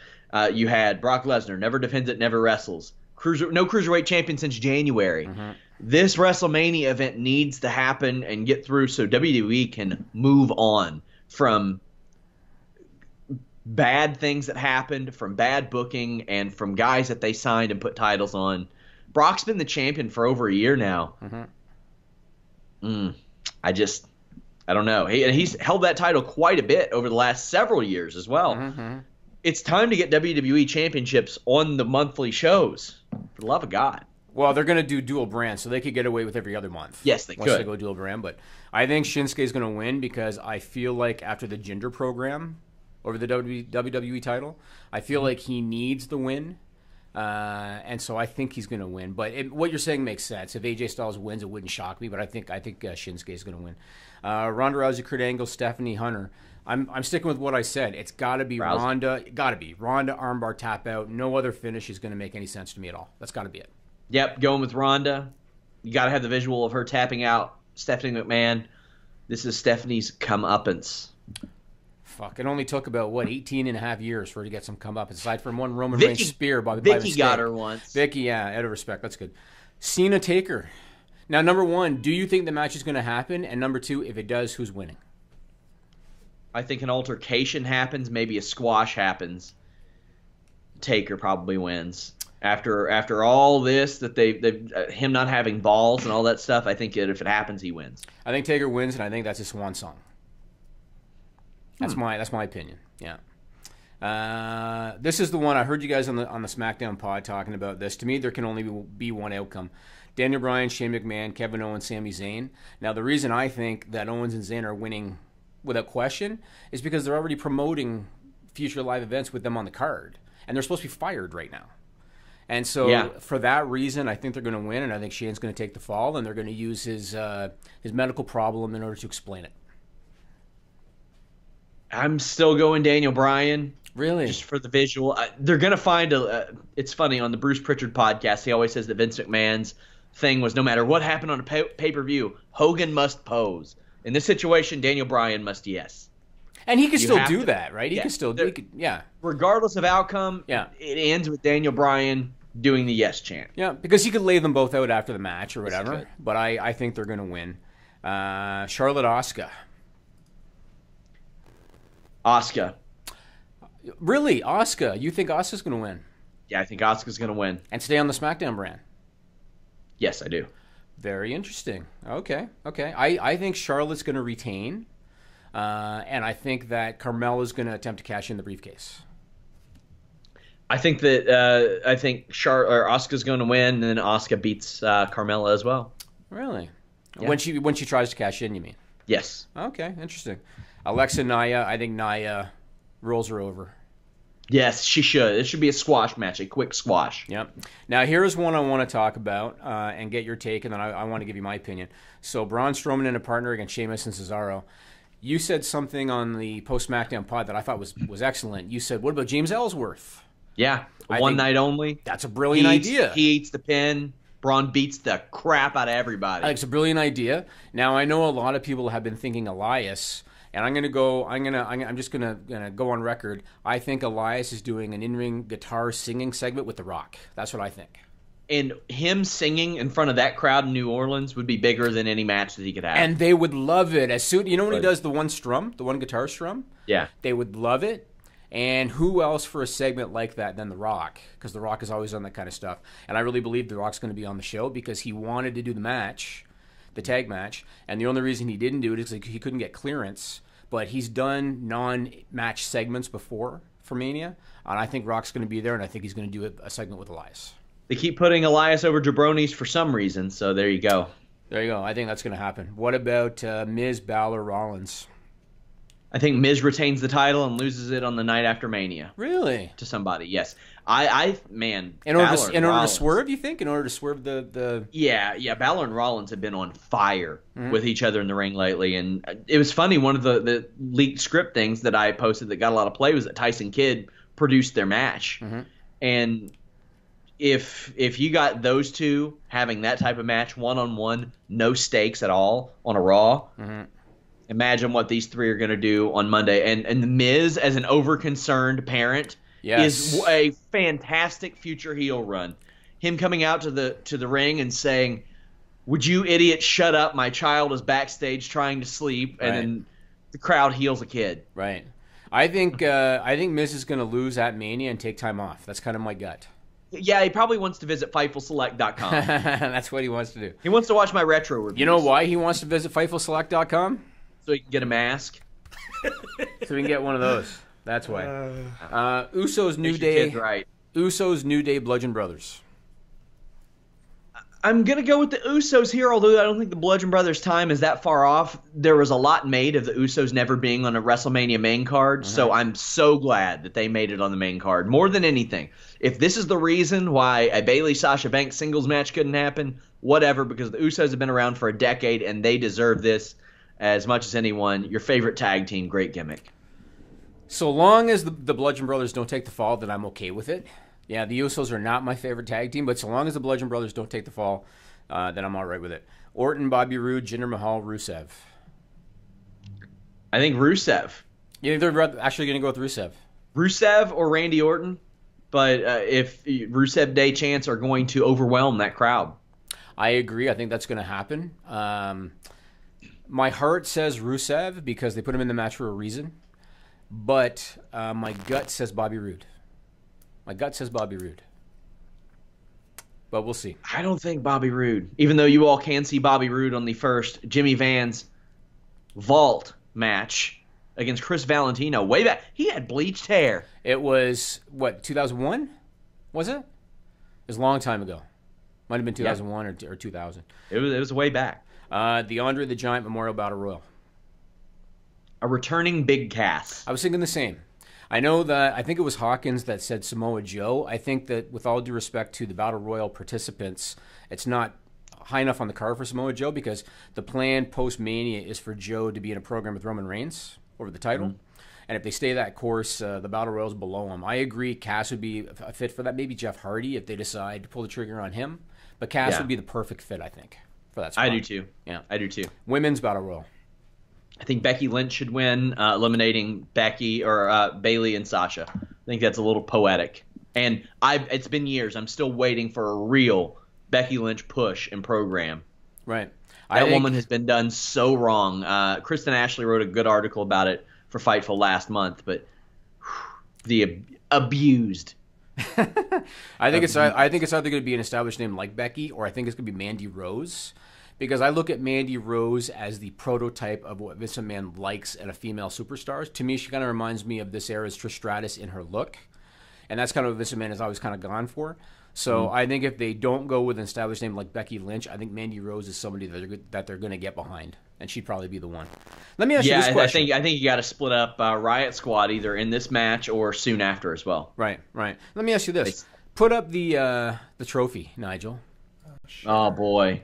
You had Brock Lesnar, never defends it, never wrestles. No Cruiserweight champion since January. Mm-hmm. This WrestleMania event needs to happen and get through so WWE can move on from bad things that happened, from bad booking, and from guys that they signed and put titles on. Brock's been the champion for over a year now. Mm-hmm. I don't know. He's held that title quite a bit over the last several years as well. Mm-hmm. It's time to get WWE championships on the monthly shows, for the love of God. Well, they're going to do dual brand, so they could get away with every other month. Yes, they could. Once they go dual brand. But I think Shinsuke's going to win because I feel like after the Jinder program over the WWE title, I feel like he needs the win. And so I think he's going to win. But what you're saying makes sense. If AJ Styles wins, it wouldn't shock me. But I think Shinsuke is going to win. Ronda Rousey, Kurt Angle, Stephanie Hunter. I'm sticking with what I said. It's got to be Ronda. Got to be Ronda armbar tap out. No other finish is going to make any sense to me at all. That's got to be it. Yep, going with Ronda. You got to have the visual of her tapping out Stephanie McMahon. This is Stephanie's comeuppance. Fuck, it only took about, 18 and a half years for her to get some comeuppance, aside from one Roman Reigns spear by Vicky got her once. Vicky, yeah, out of respect. That's good. Cena Taker. Now, number one, do you think the match is going to happen? And number two, if it does, who's winning? I think an altercation happens, maybe a squash happens. Taker probably wins. After all this, that they've him not having balls and all that stuff, I think if it happens, he wins. I think Taker wins, and I think that's his swan song. That's my opinion. Yeah. This is the one I heard you guys on the SmackDown pod talking about this. To me, there can only be one outcome: Daniel Bryan, Shane McMahon, Kevin Owens, Sami Zayn. Now, the reason I think that Owens and Zayn are winning without question is because they're already promoting future live events with them on the card, and they're supposed to be fired right now. And so, for that reason, I think they're going to win, and I think Shane's going to take the fall, and they're going to use his medical problem in order to explain it. I'm still going Daniel Bryan. Really? Just for the visual. They're going to find it's funny, on the Bruce Pritchard podcast, he always says that Vince McMahon's thing was no matter what happened on a pay-per-view, Hogan must pose. In this situation, Daniel Bryan must yes. And he can still do that, right? He can still do it. Regardless of outcome, it ends with Daniel Bryan doing the yes chant. Yeah, because he could lay them both out after the match or whatever. But I think they're going to win. Charlotte Asuka. Asuka. Really? Asuka? You think Asuka's going to win? Yeah, I think Asuka's going to win. And stay on the SmackDown brand? Yes, I do. Very interesting. Okay. I think Charlotte's going to retain. And I think that Carmella's going to attempt to cash in the briefcase. I think that Asuka's going to win, and then Asuka beats Carmella as well. Really? Yeah. When she tries to cash in, you mean? Yes. Okay, interesting. Alexa Nia, I think Nia rolls her over. Yes, she should. It should be a squash match, a quick squash. Yep. Now, here's one I want to talk about and get your take, and then I want to give you my opinion. So, Braun Strowman and a partner against Sheamus and Cesaro. You said something on the post-SmackDown pod that I thought was excellent. You said, what about James Ellsworth? Yeah, one night only. That's a brilliant idea. He eats the pin. Braun beats the crap out of everybody. I think it's a brilliant idea. Now, I know a lot of people have been thinking Elias, and I'm just gonna go on record. I think Elias is doing an in-ring guitar singing segment with The Rock. That's what I think. And him singing in front of that crowd in New Orleans would be bigger than any match that he could have. And they would love it. As soon, when he does the one guitar strum? Yeah. They would love it. And who else for a segment like that than The Rock? Because The Rock has always done that kind of stuff. And I really believe The Rock's going to be on the show because he wanted to do the match, the tag match. And the only reason he didn't do it is he couldn't get clearance. But he's done non-match segments before for Mania. And I think Rock's going to be there, and I think he's going to do a segment with Elias. They keep putting Elias over jabronis for some reason, so there you go. There you go. I think that's going to happen. What about Miz, Balor, Rollins? I think Miz retains the title and loses it on the night after Mania. Really? To somebody, yes. Man. In order to swerve, you think? In order to swerve the... Yeah. Balor and Rollins have been on fire with each other in the ring lately. And it was funny, one of the leaked script things that I posted that got a lot of play was that Tyson Kidd produced their match. Mm-hmm. And if you got those two having that type of match, one-on-one, no stakes at all on a Raw... Mm-hmm. Imagine what these three are going to do on Monday. And The Miz, as an over-concerned parent, is a fantastic future heel run. Him coming out to the ring and saying, "Would you idiot shut up? My child is backstage trying to sleep." And then the crowd heals a kid. Right. I think Miz is going to lose at Mania and take time off. That's kind of my gut. Yeah, he probably wants to visit FightfulSelect.com. That's what he wants to do. He wants to watch my retro reviews. You know why he wants to visit FightfulSelect.com? So he can get a mask. So we can get one of those. That's why. Usos New Day. Right. Usos New Day Bludgeon Brothers. I'm going to go with the Usos here, although I don't think the Bludgeon Brothers' time is that far off. There was a lot made of the Usos never being on a WrestleMania main card, so I'm so glad that they made it on the main card, more than anything. If this is the reason why a Bayley-Sasha Banks singles match couldn't happen, whatever, because the Usos have been around for a decade, and they deserve this as much as anyone. Your favorite tag team, great gimmick. So long as the Bludgeon Brothers don't take the fall, then I'm okay with it. Yeah, the Usos are not my favorite tag team, but so long as the Bludgeon Brothers don't take the fall, then I'm all right with it. Orton, Bobby Roode, Jinder Mahal, Rusev. I think Rusev. You think they're actually going to go with Rusev? Rusev or Randy Orton, but if Rusev Day chants are going to overwhelm that crowd. I agree. I think that's going to happen. My heart says Rusev because they put him in the match for a reason, but my gut says Bobby Roode. My gut says Bobby Roode. But we'll see. I don't think Bobby Roode, even though you all can see Bobby Roode on the first Jimmy Van's vault match against Chris Valentino way back. He had bleached hair. It was, 2001? Was it? It was a long time ago. Might have been 2001 or 2000. It was way back. The Andre the Giant Memorial Battle Royal. A returning Big Cass. I was thinking the same. I know that, I think it was Hawkins that said Samoa Joe. I think that with all due respect to the Battle Royal participants, it's not high enough on the card for Samoa Joe because the plan post-Mania is for Joe to be in a program with Roman Reigns over the title. Mm-hmm. And if they stay that course, the Battle Royal's below him. I agree Cass would be a fit for that. Maybe Jeff Hardy if they decide to pull the trigger on him. But Cass would be the perfect fit, I think, for that spot. I do too. Yeah, I do too. Women's Battle Royal. I think Becky Lynch should win, eliminating Becky or Bayley and Sasha. I think that's a little poetic. And it's been years. I'm still waiting for a real Becky Lynch push and program. Right. That woman has been done so wrong. Kristen Ashley wrote a good article about it for Fightful last month, but the abused. I think it's either going to be an established name like Becky, or I think it's going to be Mandy Rose. Because I look at Mandy Rose as the prototype of what Vince McMahon likes in a female superstar. To me, she kind of reminds me of this era's Trish Stratus in her look. And that's kind of what Vince McMahon has always kind of gone for. So I think if they don't go with an established name like Becky Lynch, I think Mandy Rose is somebody that they're going to get behind. And she'd probably be the one. Let me ask you this question. I think you got to split up Riot Squad either in this match or soon after as well. Right. Let me ask you this. Put up the trophy, Nigel. Oh, boy.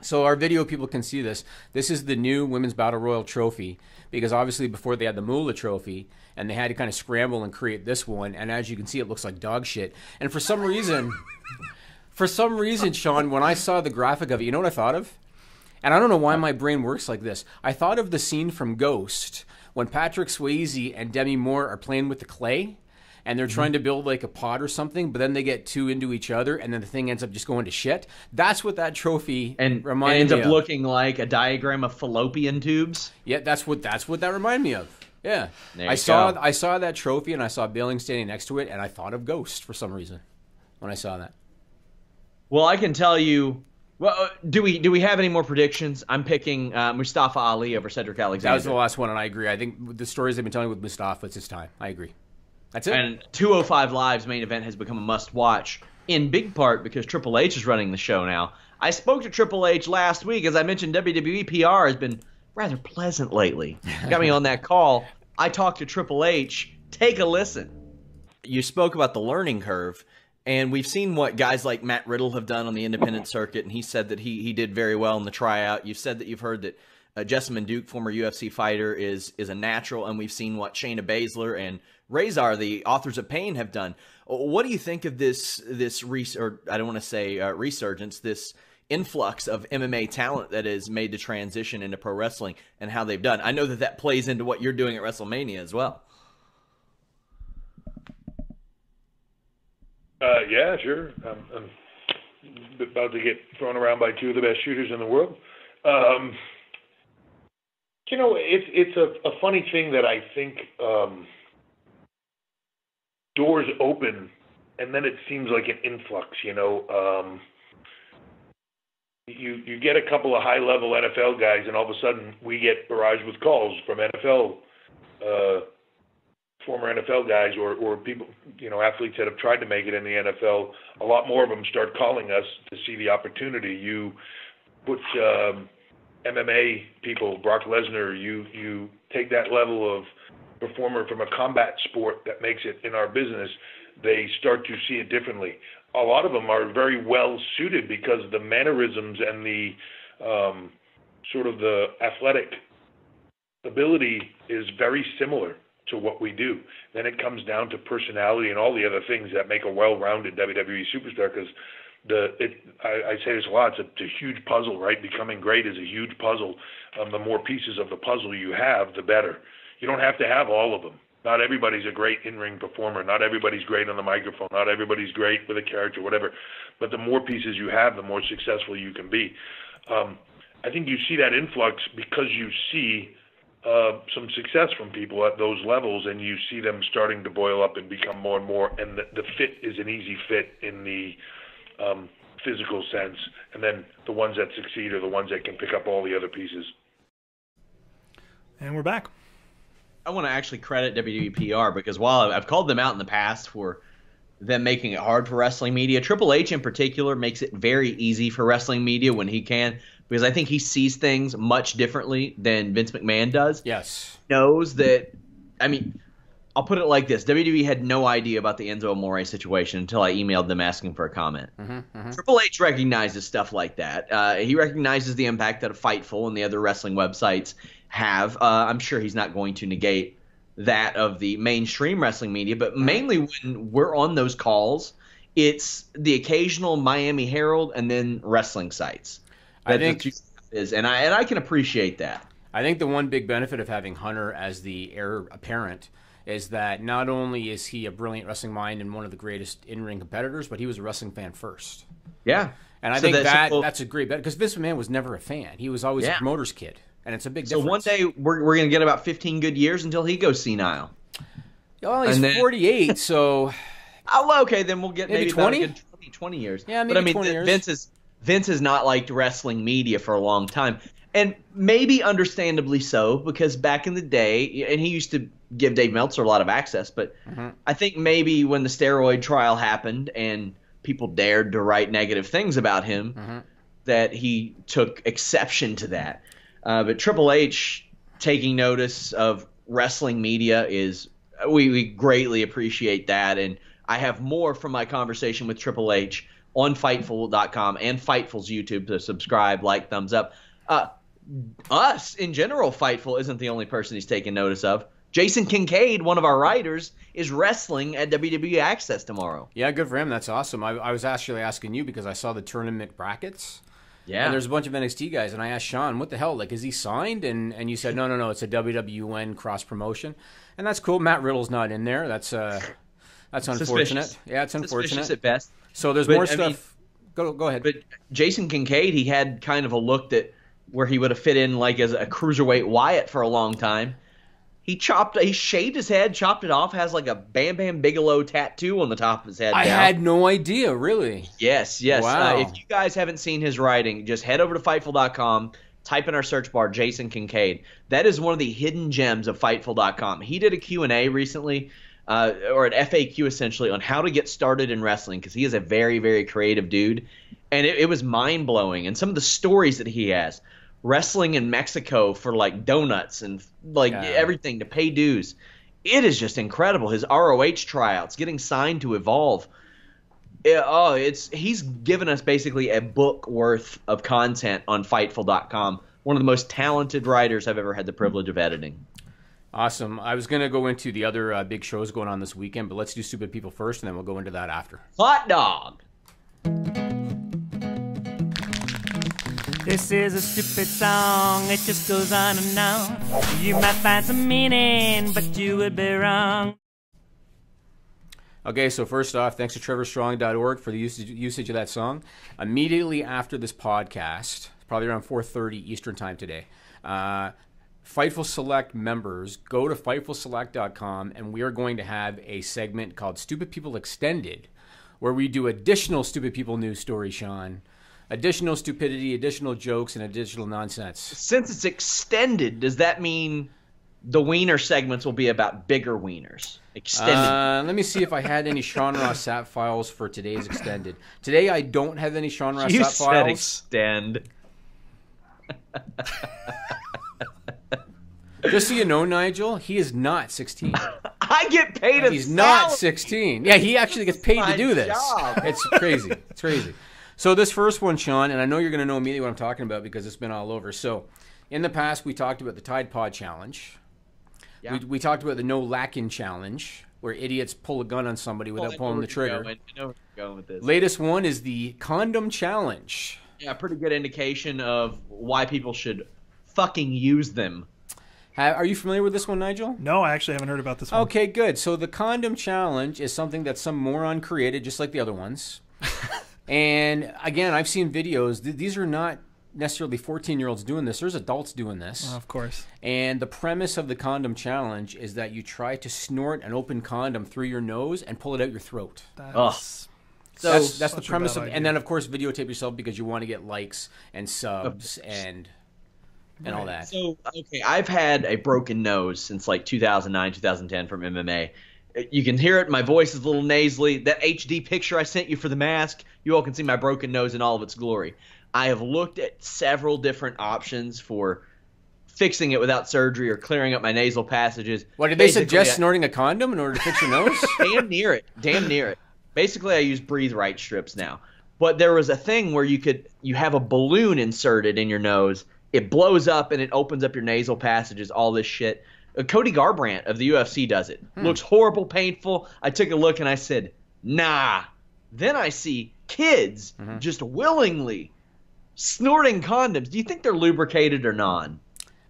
So our video people can see this. This is the new Women's Battle Royal trophy because obviously before they had the Moolah trophy and they had to kind of scramble and create this one. And as you can see, it looks like dog shit. And for some reason, Sean, when I saw the graphic of it, you know what I thought of? And I don't know why my brain works like this. I thought of the scene from Ghost when Patrick Swayze and Demi Moore are playing with the clay. And they're trying to build like a pod or something, but then they get too into each other, and then the thing ends up just going to shit. That's what that trophy reminds me of. Ends up looking like a diagram of fallopian tubes. Yeah, that's what that reminded me of. Yeah, I saw that trophy, and I saw Billings standing next to it, and I thought of Ghost for some reason when I saw that. Well, I can tell you. Well, do we have any more predictions? I'm picking Mustafa Ali over Cedric Alexander. That was the last one, and I agree. I think the stories they've been telling with Mustafa, it's his time. I agree. That's it. And 205 Live's main event has become a must-watch, in big part because Triple H is running the show now. I spoke to Triple H last week. As I mentioned, WWE PR has been rather pleasant lately. Got me on that call. I talked to Triple H. Take a listen. You spoke about the learning curve, and we've seen what guys like Matt Riddle have done on the independent circuit, and he said that he did very well in the tryout. You've said that you've heard that Jessamyn Duke, former UFC fighter, is a natural, and we've seen what Shayna Baszler and Razor, the authors of Pain, have done. What do you think of this resurgence, this influx of MMA talent that has made the transition into pro wrestling and how they've done? I know that plays into what you're doing at WrestleMania as well. Yeah, sure. I'm about to get thrown around by two of the best shooters in the world. It's a funny thing that I think doors open and then it seems like an influx. You get a couple of high-level NFL guys, and all of a sudden we get barraged with calls from NFL former NFL guys or people, athletes that have tried to make it in the NFL, a lot more of them start calling us to see the opportunity. You put MMA people, Brock Lesnar, you take that level of performer from a combat sport that makes it in our business, they start to see it differently. A lot of them are very well suited because the mannerisms and the sort of the athletic ability is very similar to what we do. Then it comes down to personality and all the other things that make a well-rounded WWE superstar, because I say this a lot, it's a huge puzzle, right? Becoming great is a huge puzzle. The more pieces of the puzzle you have, the better. You don't have to have all of them. Not everybody's a great in-ring performer. Not everybody's great on the microphone. Not everybody's great with a character, whatever. But the more pieces you have, the more successful you can be. I think you see that influx because you see some success from people at those levels, and you see them starting to boil up and become more and more. And the fit is an easy fit in the physical sense. And then the ones that succeed are the ones that can pick up all the other pieces. And we're back. I want to actually credit WWE PR, because while I've called them out in the past for them making it hard for wrestling media, Triple H in particular makes it very easy for wrestling media when he can, because I think he sees things much differently than Vince McMahon does. Yes. Knows that, I'll put it like this. WWE had no idea about the Enzo Amore situation until I emailed them asking for a comment. Triple H recognizes stuff like that. He recognizes the impact that Fightful and the other wrestling websites have. I'm sure he's not going to negate that of the mainstream wrestling media, but mainly when we're on those calls, it's the occasional Miami Herald and then wrestling sites. I think I can appreciate that. I think the one big benefit of having Hunter as the heir apparent is that not only is he a brilliant wrestling mind and one of the greatest in-ring competitors, but he was a wrestling fan first. Yeah. And I think that's a great bet, because Vince McMahon was never a fan. He was always a promoter's kid. And it's a big difference. So one day we're going to get about 15 good years until he goes senile. Well, he's 48, so... Oh, okay, then we'll get maybe 20? About a good 20 years. Yeah, maybe 20 years. Vince has not liked wrestling media for a long time. And maybe understandably so, because back in the day, and he used to give Dave Meltzer a lot of access, but I think maybe when the steroid trial happened and people dared to write negative things about him, that he took exception to that. But Triple H taking notice of wrestling media is we greatly appreciate that. And I have more from my conversation with Triple H on Fightful.com and Fightful's YouTube to subscribe, like, thumbs up. Us, in general, Fightful isn't the only person he's taken notice of. Jason Kincaid, one of our writers, is wrestling at WWE Access tomorrow. Yeah, good for him. That's awesome. I was actually asking you because I saw the tournament brackets. Yeah. And there's a bunch of NXT guys, and I asked Sean, what the hell? Like, is he signed? And you said, no, it's a WWN cross-promotion. And that's cool. Matt Riddle's not in there. That's unfortunate. Suspicious. Yeah, it's unfortunate. Suspicious at best. So there's more stuff. Go ahead. But Jason Kincaid, he had kind of a look where he would have fit in like as a cruiserweight Wyatt for a long time. He shaved his head, chopped it off, has like a Bam Bam Bigelow tattoo on the top of his head. I had no idea, really. Yes. Wow. If you guys haven't seen his writing, just head over to Fightful.com, type in our search bar, Jason Kincaid. That is one of the hidden gems of Fightful.com. He did a Q&A recently, or an FAQ essentially, on how to get started in wrestling, because he is a very, very creative dude. And it was mind-blowing. And some of the stories that he has. Wrestling in Mexico for like donuts and like everything to pay dues. It is just incredible. His ROH tryouts, getting signed to Evolve. He's given us basically a book worth of content on Fightful.com. One of the most talented writers I've ever had the privilege of editing. Awesome. I was going to go into the other big shows going on this weekend, but let's do Stupid People first, and then we'll go into that after. Hot dog. This is a stupid song, it just goes on and on. You might find some meaning, but you would be wrong. Okay, so first off, thanks to TrevorStrong.org for the usage of that song. Immediately after this podcast, probably around 4:30 Eastern Time today, Fightful Select members, go to FightfulSelect.com, and we are going to have a segment called Stupid People Extended, where we do additional Stupid People news stories, Sean. Additional stupidity, additional jokes, and additional nonsense. Since it's extended, does that mean The wiener segments will be about bigger wieners. Extended. Let me see if I had any Sean Ross Sapp files for today's extended. Today I don't have any Sean Ross You Sapp said files. extend. Just so you know, Nigel, he is not 16. I get paid a He's not salary. 16. Yeah, he actually gets paid to My do this. job. It's crazy. It's crazy. So this first one, Sean, and I know you're going to know immediately what I'm talking about because it's been all over. So in the past, we talked about the Tide Pod Challenge. Yeah. We talked about the No Lacking Challenge, where idiots pull a gun on somebody without pulling the trigger. I know where you're going with this. Latest one is the Condom Challenge. Yeah, pretty good indication of why people should fucking use them. Are you familiar with this one, Nigel? No, I actually haven't heard about this one. Okay, good. So the Condom Challenge is something that some moron created, just like the other ones. And again, I've seen videos. These are not necessarily 14-year-olds doing this. There's adults doing this. Of course. And the premise of the Condom Challenge is that you try to snort an open condom through your nose and pull it out your throat. That's That's the premise of, and then of course videotape yourself because you want to get likes and subs and all that. So, okay, I've had a broken nose since like 2009, 2010 from MMA. You can hear it. My voice is a little nasally. That HD picture I sent you for the mask, you all can see my broken nose in all of its glory. I have looked at several different options for fixing it without surgery or clearing up my nasal passages. What, did they suggest snorting a condom in order to fix your nose? Damn near it. Damn near it. Basically, I use Breathe Right strips now. But there was a thing where you have a balloon inserted in your nose. It blows up and it opens up your nasal passages, all this shit. Cody Garbrandt of the UFC does it. Looks horrible, painful. I took a look and I said, nah. Then I see kids just willingly snorting condoms. Do you think they're lubricated or non?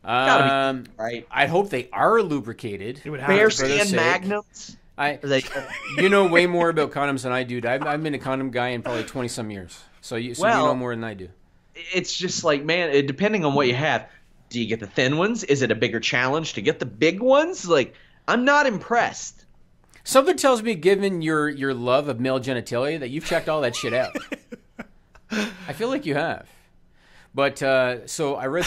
Gotta be, right? I hope they are lubricated. Bear Sand Magnums? You know way more about condoms than I do. I've been a condom guy in probably 20-some years. So you know more than I do. It's just like, man, depending on what you have, do you get the thin ones? Is it a bigger challenge to get the big ones? Like, I'm not impressed. Something tells me, given your love of male genitalia, that you've checked all that shit out. I feel like you have. But so I read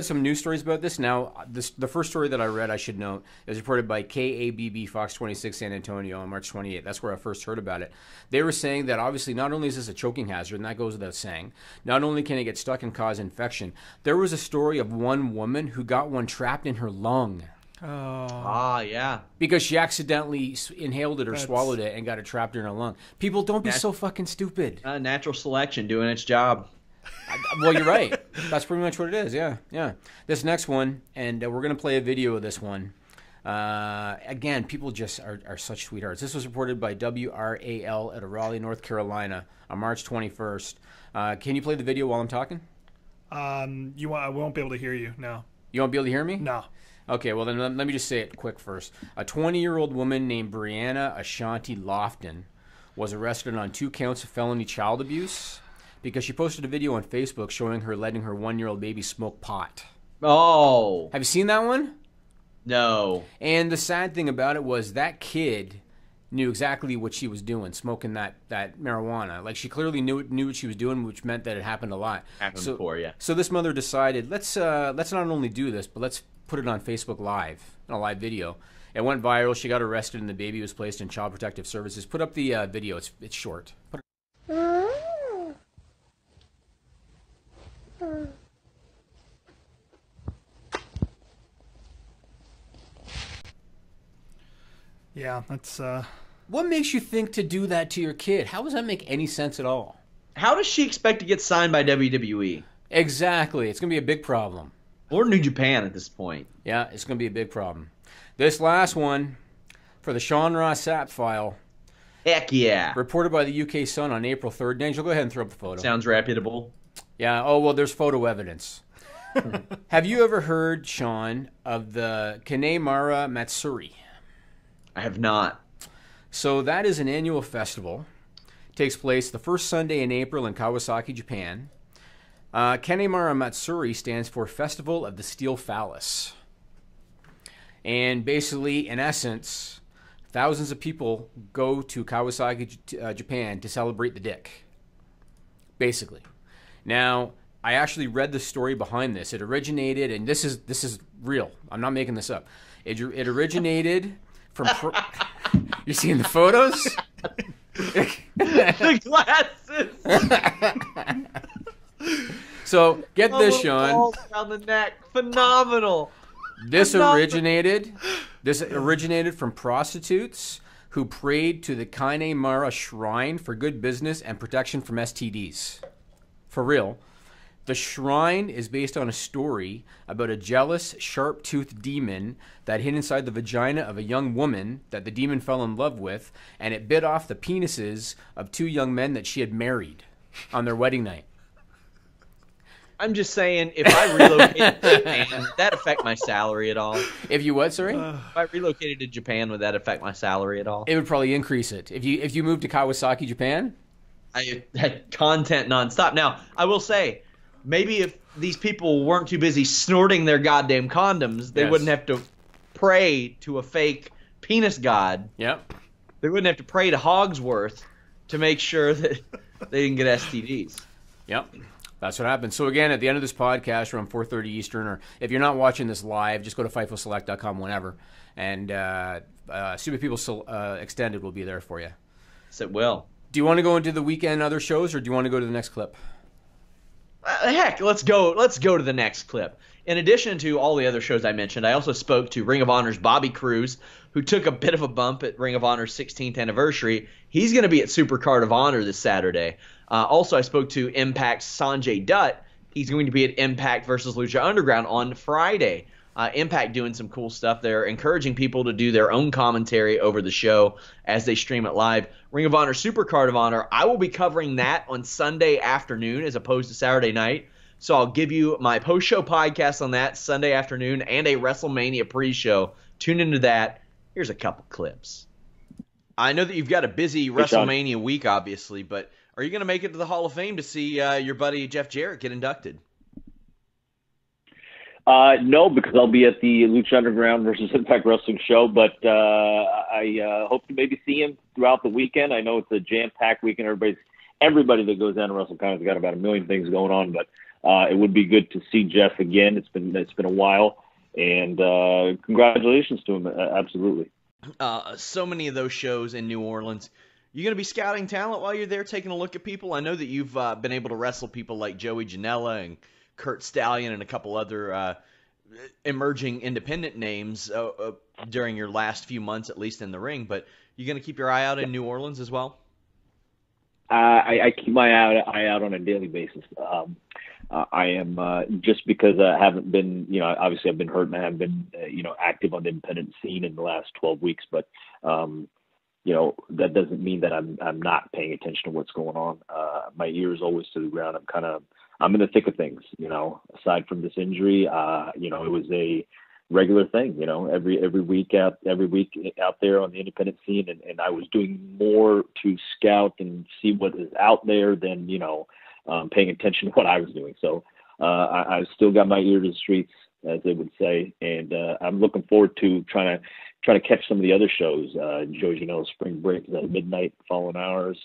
some news stories about this. Now, the first story that I read, I should note, is reported by KABB Fox 26 San Antonio on March 28th. That's where I first heard about it. They were saying that obviously not only is this a choking hazard, and that goes without saying, not only can it get stuck and cause infection, there was a story of one woman who got one trapped in her lung. Oh. Yeah. Because she accidentally inhaled it or swallowed it and got it trapped in her lung. People, don't be so fucking stupid. Natural selection doing its job. Well, you're right. That's pretty much what it is. Yeah. This next one, and we're going to play a video of this one. Again, people just are such sweethearts. This was reported by WRAL out of Raleigh, North Carolina on March 21st. Can you play the video while I'm talking? I won't be able to hear you, no. You won't be able to hear me? No. Okay, well then let me just say it quick first. A 20-year-old woman named Brianna Ashanti Lofton was arrested on 2 counts of felony child abuse because she posted a video on Facebook showing her letting her 1-year-old baby smoke pot. Oh. Have you seen that one? No. And the sad thing about it was that kid knew exactly what she was doing, smoking that marijuana. Like, she clearly knew what she was doing, which meant that it happened a lot. Happened before, yeah. So this mother decided, let's not only do this, but let's put it on Facebook Live, in a live video. It went viral. She got arrested, and the baby was placed in Child Protective Services. Put up the video. It's short. Yeah, that's... What makes you think to do that to your kid? How does that make any sense at all? How does she expect to get signed by WWE? Exactly. It's going to be a big problem. Or New Japan at this point. Yeah, it's going to be a big problem. This last one, for the Sean Ross Sapp file. Heck yeah. Reported by the UK Sun on April 3rd. Angel, go ahead and throw up the photo. Sounds reputable. Yeah, oh, well, there's photo evidence. Have you ever heard, Sean, of the Kanemara Matsuri? I have not. So that is an annual festival. It takes place the first Sunday in April in Kawasaki, Japan. Kanemara Matsuri stands for Festival of the Steel Phallus. And basically, in essence, thousands of people go to Kawasaki, Japan to celebrate the dick. Basically. Now, I actually read the story behind this. It originated, and this is real. I'm not making this up. It originated from... You're seeing the photos? The glasses. So, get this, Sean. Balls around the neck. Phenomenal. This originated from prostitutes who prayed to the Kaine Mara shrine for good business and protection from STDs. For real. The shrine is based on a story about a jealous, sharp-toothed demon that hid inside the vagina of a young woman that the demon fell in love with, and it bit off the penises of 2 young men that she had married on their wedding night. I'm just saying, if I relocated to Japan, would that affect my salary at all? If you what, sorry? If I relocated to Japan, would that affect my salary at all? It would probably increase it. If you moved to Kawasaki, Japan? I had content nonstop. Now, I will say, maybe if these people weren't too busy snorting their goddamn condoms, they wouldn't have to pray to a fake penis god. Yep. They wouldn't have to pray to Hogsworth to make sure that they didn't get STDs. Yep. That's what happened. So again, at the end of this podcast, around 4:30 Eastern, or if you're not watching this live, just go to FightfulSelect.com whenever, and Super People Extended will be there for you. Yes, it will. Do you want to go into the weekend other shows, or do you want to go to the next clip? Heck, let's go to the next clip. In addition to all the other shows I mentioned, I also spoke to Ring of Honor's Bobby Cruz, who took a bit of a bump at Ring of Honor's 16th anniversary. He's going to be at Supercard of Honor this Saturday. Also, I spoke to Impact's Sanjay Dutt. He's going to be at Impact versus Lucha Underground on Friday. Impact doing some cool stuff. They're encouraging people to do their own commentary over the show as they stream it live. Ring of Honor Supercard of Honor, I will be covering that on Sunday afternoon as opposed to Saturday night. So I'll give you my post-show podcast on that Sunday afternoon and a WrestleMania pre-show. Tune into that. Here's a couple clips. I know that you've got a busy WrestleMania week, obviously, but are you going to make it to the Hall of Fame to see your buddy Jeff Jarrett get inducted? No, because I'll be at the Lucha Underground versus Impact Wrestling show, but I hope to maybe see him throughout the weekend. I know it's a jam-packed weekend. Everybody that goes down to WrestleCon has got about a million things going on, but it would be good to see Jeff again. It's been a while, and congratulations to him. Absolutely. So many of those shows in New Orleans. You going to be scouting talent while you're there, taking a look at people? I know that you've been able to wrestle people like Joey Janela and Kurt Stallion and a couple other emerging independent names during your last few months, at least in the ring. But you going to keep your eye out in New Orleans as well? I keep my eye out on a daily basis. I am just because I haven't been, obviously I've been hurt and I haven't been, active on the independent scene in the last 12 weeks. But that doesn't mean that I'm not paying attention to what's going on. My ear is always to the ground. I'm in the thick of things. Aside from this injury, it was a regular thing. Every week out there on the independent scene, and I was doing more to scout and see what is out there than paying attention to what I was doing. So I've still got my ear to the streets, as they would say, and I'm looking forward to trying to catch some of the other shows. Joey Janela's Spring Break is at midnight, following hours.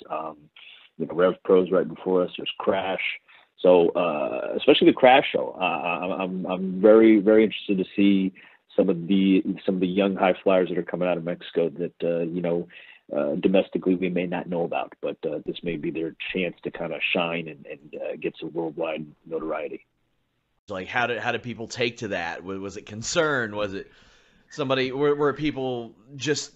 Rev Pro's right before us. There's Crash. So especially the Crash show, I'm very, very interested to see some of the young high flyers that are coming out of Mexico that domestically we may not know about, but this may be their chance to kind of shine and get some worldwide notoriety. Like how did people take to that? Was it concern? Was it somebody? Were people just?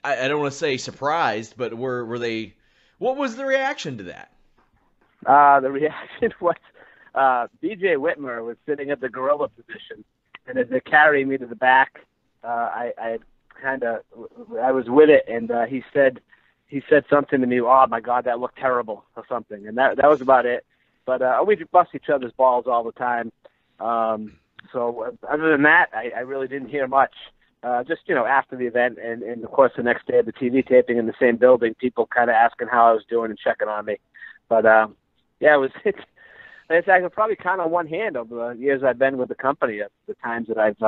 I don't want to say surprised, but were they? What was the reaction to that? The reaction was BJ Whitmer was sitting at the gorilla position, and as they're carrying me to the back, I was with it, and he said something to me. Oh my God, that looked terrible, or something, and that was about it. But we bust each other's balls all the time. So other than that, I really didn't hear much. Just after the event, and of course the next day of the TV taping in the same building, people kind of asking how I was doing and checking on me. But it's I could probably count on one hand over the years I've been with the company, the times that I've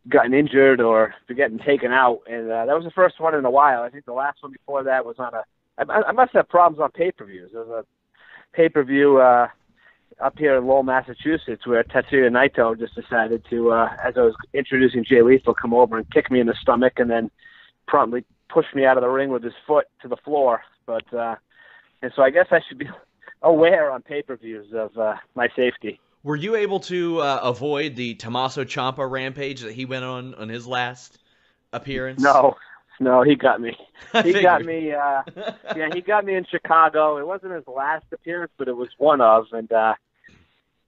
gotten injured or getting taken out, and that was the first one in a while. I think the last one before that was on I must have problems on pay-per-views. There was a pay-per-view up here in Lowell, Massachusetts, where Tetsuya Naito just decided to, as I was introducing Jay Lethal, come over and kick me in the stomach and then promptly push me out of the ring with his foot to the floor. But and so I guess I should be aware on pay-per-views of my safety. Were you able to avoid the Tommaso Ciampa rampage that he went on his last appearance? No, he got me. He got me. He got me in Chicago. It wasn't his last appearance, but it was one of. And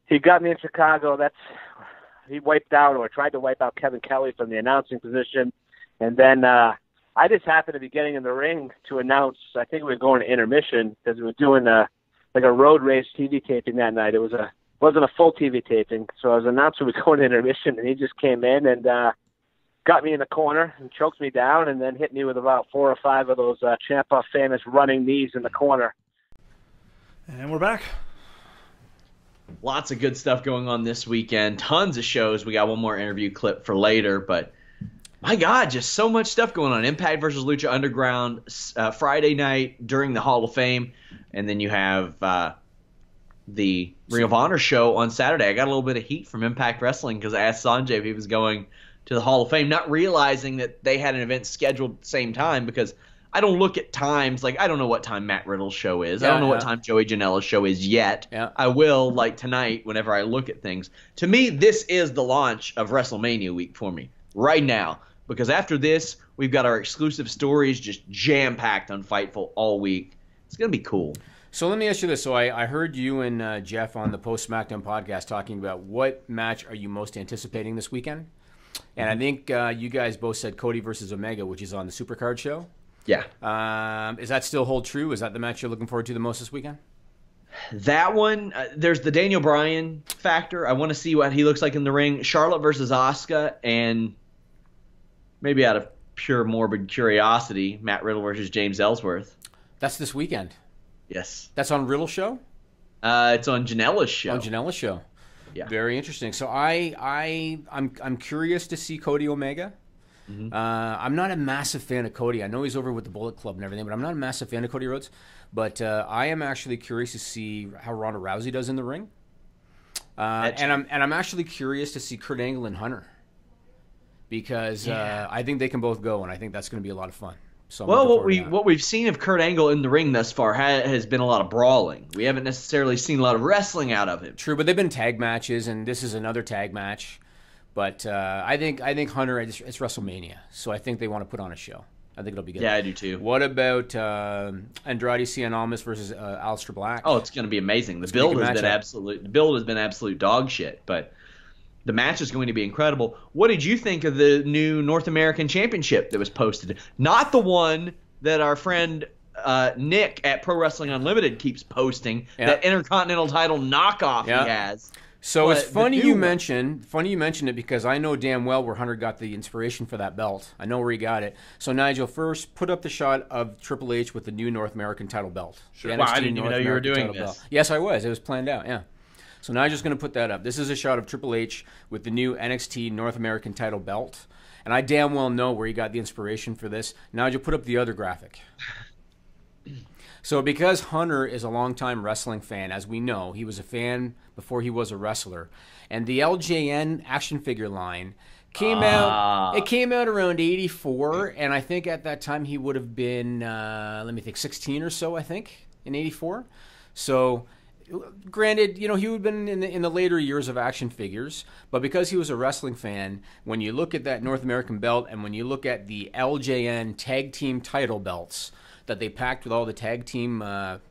he got me in Chicago. He wiped out or tried to wipe out Kevin Kelly from the announcing position. And then I just happened to be getting in the ring to announce. I think we were going to intermission because we were doing a road race TV taping that night. It wasn't a full TV taping, so I was announcing we were going to intermission, and he just came in and got me in the corner and choked me down and then hit me with about 4 or 5 of those Ciampa famous running knees in the corner. And we're back. Lots of good stuff going on this weekend. Tons of shows. We got one more interview clip for later, but my God, just so much stuff going on. Impact versus Lucha Underground Friday night during the Hall of Fame, and then you have the Ring of Honor show on Saturday. I got a little bit of heat from Impact Wrestling because I asked Sanjay if he was going to the Hall of Fame, not realizing that they had an event scheduled at the same time, because I don't look at times. Like, I don't know what time Matt Riddle's show is. I don't know what time Joey Janela's show is yet. Yeah. I will, like, tonight whenever I look at things. To me, this is the launch of WrestleMania week for me right now, because after this, we've got our exclusive stories just jam-packed on Fightful all week. It's going to be cool. So let me ask you this. So I heard you and Jeff on the Post-SmackDown podcast talking about what match are you most anticipating this weekend? And I think you guys both said Cody versus Omega, which is on the Supercard show. Yeah. Is that still hold true? Is that the match you're looking forward to the most this weekend? That one, there's the Daniel Bryan factor. I want to see what he looks like in the ring. Charlotte versus Asuka, and maybe out of pure morbid curiosity, Matt Riddle versus James Ellsworth. That's this weekend. Yes. That's on Riddle's show? It's on Janela's show. On Janela's show. Yeah. Very interesting. So I'm curious to see Cody Omega. Mm-hmm. I'm not a massive fan of Cody. I know he's over with the Bullet Club and everything, but I'm not a massive fan of Cody Rhodes. But I am actually curious to see how Ronda Rousey does in the ring. And I'm actually curious to see Kurt Angle and Hunter, because I think they can both go, and I think that's going to be a lot of fun. So what we've seen of Kurt Angle in the ring thus far has been a lot of brawling. We haven't necessarily seen a lot of wrestling out of him. True, but they've been tag matches, and this is another tag match. But I think Hunter, it's WrestleMania, so I think they want to put on a show. I think it'll be good. Yeah, I do too. What about Andrade Cien Almas versus Aleister Black? Oh, it's going to be amazing. The build has been absolute dog shit, but the match is going to be incredible. What did you think of the new North American Championship that was posted? Not the one that our friend Nick at Pro Wrestling Unlimited keeps posting, that Intercontinental title knockoff he has. So but it's funny you mentioned it, because I know damn well where Hunter got the inspiration for that belt. I know where he got it. So Nigel, first put up the shot of Triple H with the new North American title belt. Sure. Wow, I didn't even know you were doing this. Belt. Yes, I was. It was planned out, yeah. So Nigel's going to put that up. This is a shot of Triple H with the new NXT North American title belt. And I damn well know where he got the inspiration for this. Nigel, put up the other graphic. So because Hunter is a longtime wrestling fan, as we know, he was a fan before he was a wrestler, and the LJN action figure line came out. It came out around '84, and I think at that time he would have been, 16 or so, I think, in '84. So, granted, he would have been in the later years of action figures, but because he was a wrestling fan, when you look at that North American belt and when you look at the LJN tag team title belts that they packed with all the tag team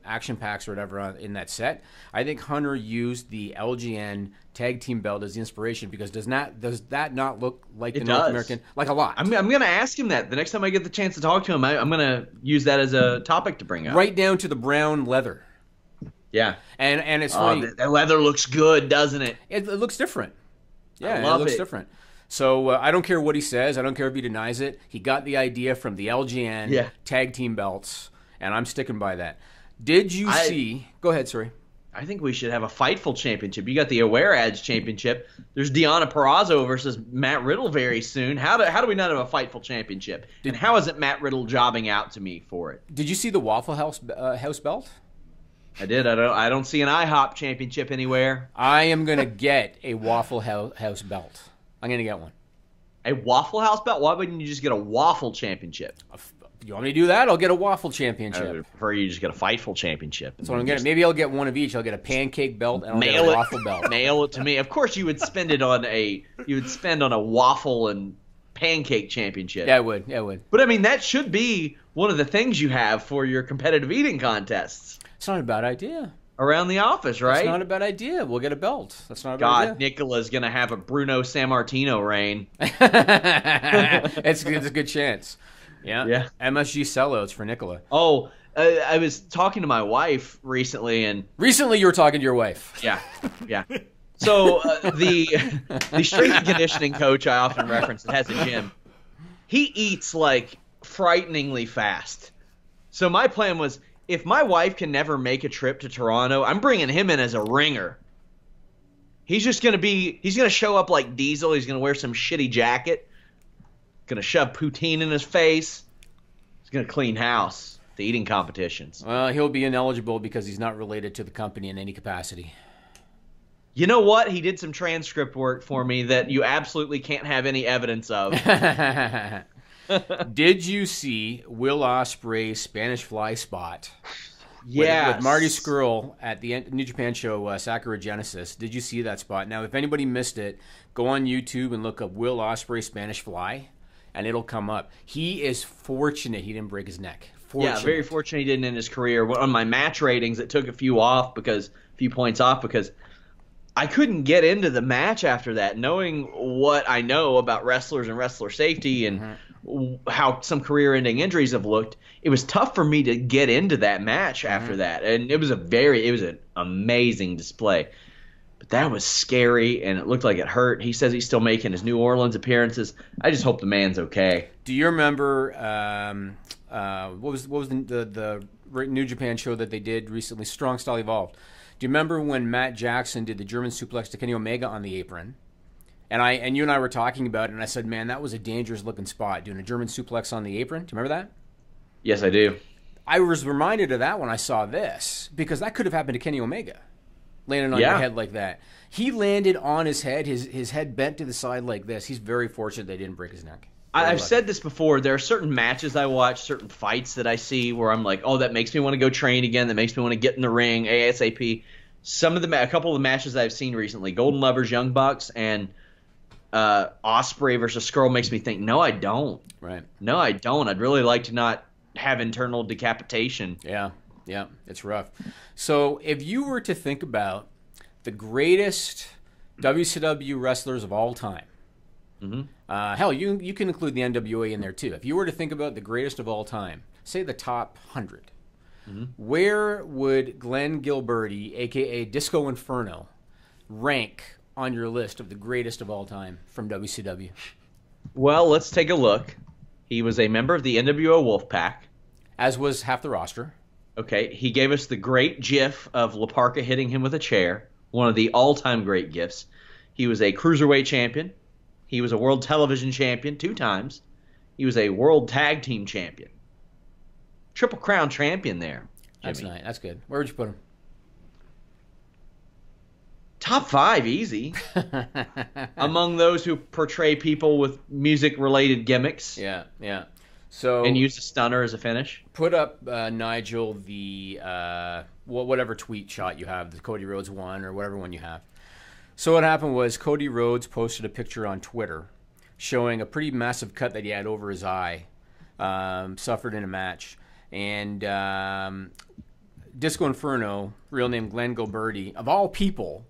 action packs or whatever in that set, I think Hunter used the LJN tag team belt as the inspiration, because does that not look like the North American, like a lot? I'm going to ask him that the next time I get the chance to talk to him. I'm going to use that as a topic to bring up. Right down to the brown leather. Yeah, and it's funny. That leather looks good, doesn't it? It looks different. Yeah, it looks different. So I don't care what he says. I don't care if he denies it. He got the idea from the LGN tag team belts, and I'm sticking by that. Did you see? Go ahead, sorry. I think we should have a Fightful championship. You got the Aware Ads championship. There's Deonna Purrazzo versus Matt Riddle very soon. How do we not have a Fightful championship? And how isn't Matt Riddle jobbing out to me for it? Did you see the Waffle House belt? I did. I don't see an IHOP championship anywhere. I am going to get a Waffle House belt. I'm going to get one. A Waffle House belt? Why wouldn't you just get a Waffle Championship? You want me to do that? I'll get a Waffle Championship. I would prefer you just get a Fightful Championship. That's what I'm getting. Maybe I'll get one of each. I'll get a pancake belt and I'll get a waffle belt. Mail it to me. Of course, you would spend it on a waffle and pancake championship. Yeah, I would. But I mean, that should be one of the things you have for your competitive eating contests. It's not a bad idea. Around the office, right? That's not a bad idea. We'll get a belt. That's not a bad idea. God, Nicola's going to have a Bruno Sammartino reign. It's a good chance. Yeah. MSG sellouts for Nicola. Oh, I was talking to my wife recently, and recently you were talking to your wife. Yeah. So the strength and conditioning coach I often reference that has a gym, he eats like frighteningly fast. So my plan was, if my wife can never make a trip to Toronto, I'm bringing him in as a ringer. He's going to show up like Diesel. He's going to wear some shitty jacket. Going to shove poutine in his face. He's going to clean house. The eating competitions. Well, he'll be ineligible because he's not related to the company in any capacity. You know what? He did some transcript work for me that you absolutely can't have any evidence of. Did you see Will Ospreay's Spanish Fly spot? Yes. With Marty Scurll at the New Japan show, Sakura Genesis. Did you see that spot? Now, if anybody missed it, go on YouTube and look up Will Ospreay Spanish Fly, and it'll come up. He is fortunate he didn't break his neck. Yeah, very fortunate he didn't in his career. On my match ratings, it took a few points off because I couldn't get into the match after that, knowing what I know about wrestlers and wrestler safety and how some career-ending injuries have looked. It was tough for me to get into that match after that, and it was an amazing display. But that was scary, and it looked like it hurt. He says he's still making his New Orleans appearances. I just hope the man's okay. Do you remember what was the New Japan show that they did recently, Strong Style Evolved? Do you remember when Matt Jackson did the German suplex to Kenny Omega on the apron? And you and I were talking about it, and I said, man, that was a dangerous-looking spot, doing a German suplex on the apron. Do you remember that? Yes, I do. I was reminded of that when I saw this, because that could have happened to Kenny Omega, landing on your head like that. He landed on his head, his head bent to the side like this. He's very fortunate they didn't break his neck. I've said this before. There are certain matches I watch, certain fights that I see where I'm like, oh, that makes me want to go train again. That makes me want to get in the ring ASAP. A couple of the matches I've seen recently, Golden Lovers, Young Bucks, and Ospreay versus Scurll makes me think, no, I don't. Right. No, I don't. I'd really like to not have internal decapitation. Yeah, it's rough. So if you were to think about the greatest WCW wrestlers of all time, hell, you can include the NWA in there too. If you were to think about the greatest of all time, say the top 100, where would Glenn Gilberti, a.k.a. Disco Inferno, rank on your list of the greatest of all time from WCW? Well, let's take a look. He was a member of the NWO Wolfpack. As was half the roster. Okay, he gave us the great gif of La Parka hitting him with a chair, one of the all-time great gifs. He was a Cruiserweight champion. He was a World Television champion 2 times. He was a World Tag Team champion. Triple Crown champion there, Jimmy. That's nice. That's good. Where would you put him? Top 5, easy. Among those who portray people with music-related gimmicks. Yeah. So and use a stunner as a finish. Put up, Nigel, the whatever tweet shot you have, the Cody Rhodes one or whatever one you have. So what happened was Cody Rhodes posted a picture on Twitter showing a pretty massive cut that he had over his eye, suffered in a match. And Disco Inferno, real name Glenn Gilberti, of all people,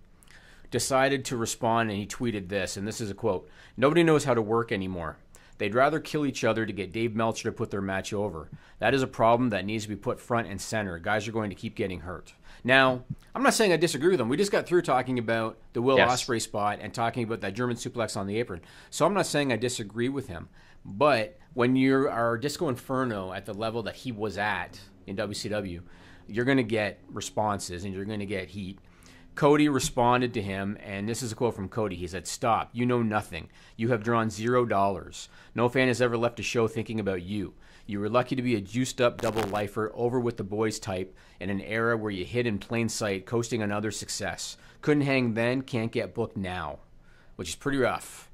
decided to respond, and he tweeted this, and this is a quote: "Nobody knows how to work anymore. They'd rather kill each other to get Dave Meltzer to put their match over. That is a problem that needs to be put front and center. Guys are going to keep getting hurt." Now, I'm not saying I disagree with him. We just got through talking about the Will Ospreay spot and talking about that German suplex on the apron. So I'm not saying I disagree with him. But when you are Disco Inferno at the level that he was at in WCW, you're going to get responses and you're going to get heat. Cody responded to him, and this is a quote from Cody. He said, "Stop. You know nothing. You have drawn $0. No fan has ever left a show thinking about you. You were lucky to be a juiced-up double lifer over with the boys type in an era where you hid in plain sight, coasting on other success. Couldn't hang then, can't get booked now," which is pretty rough.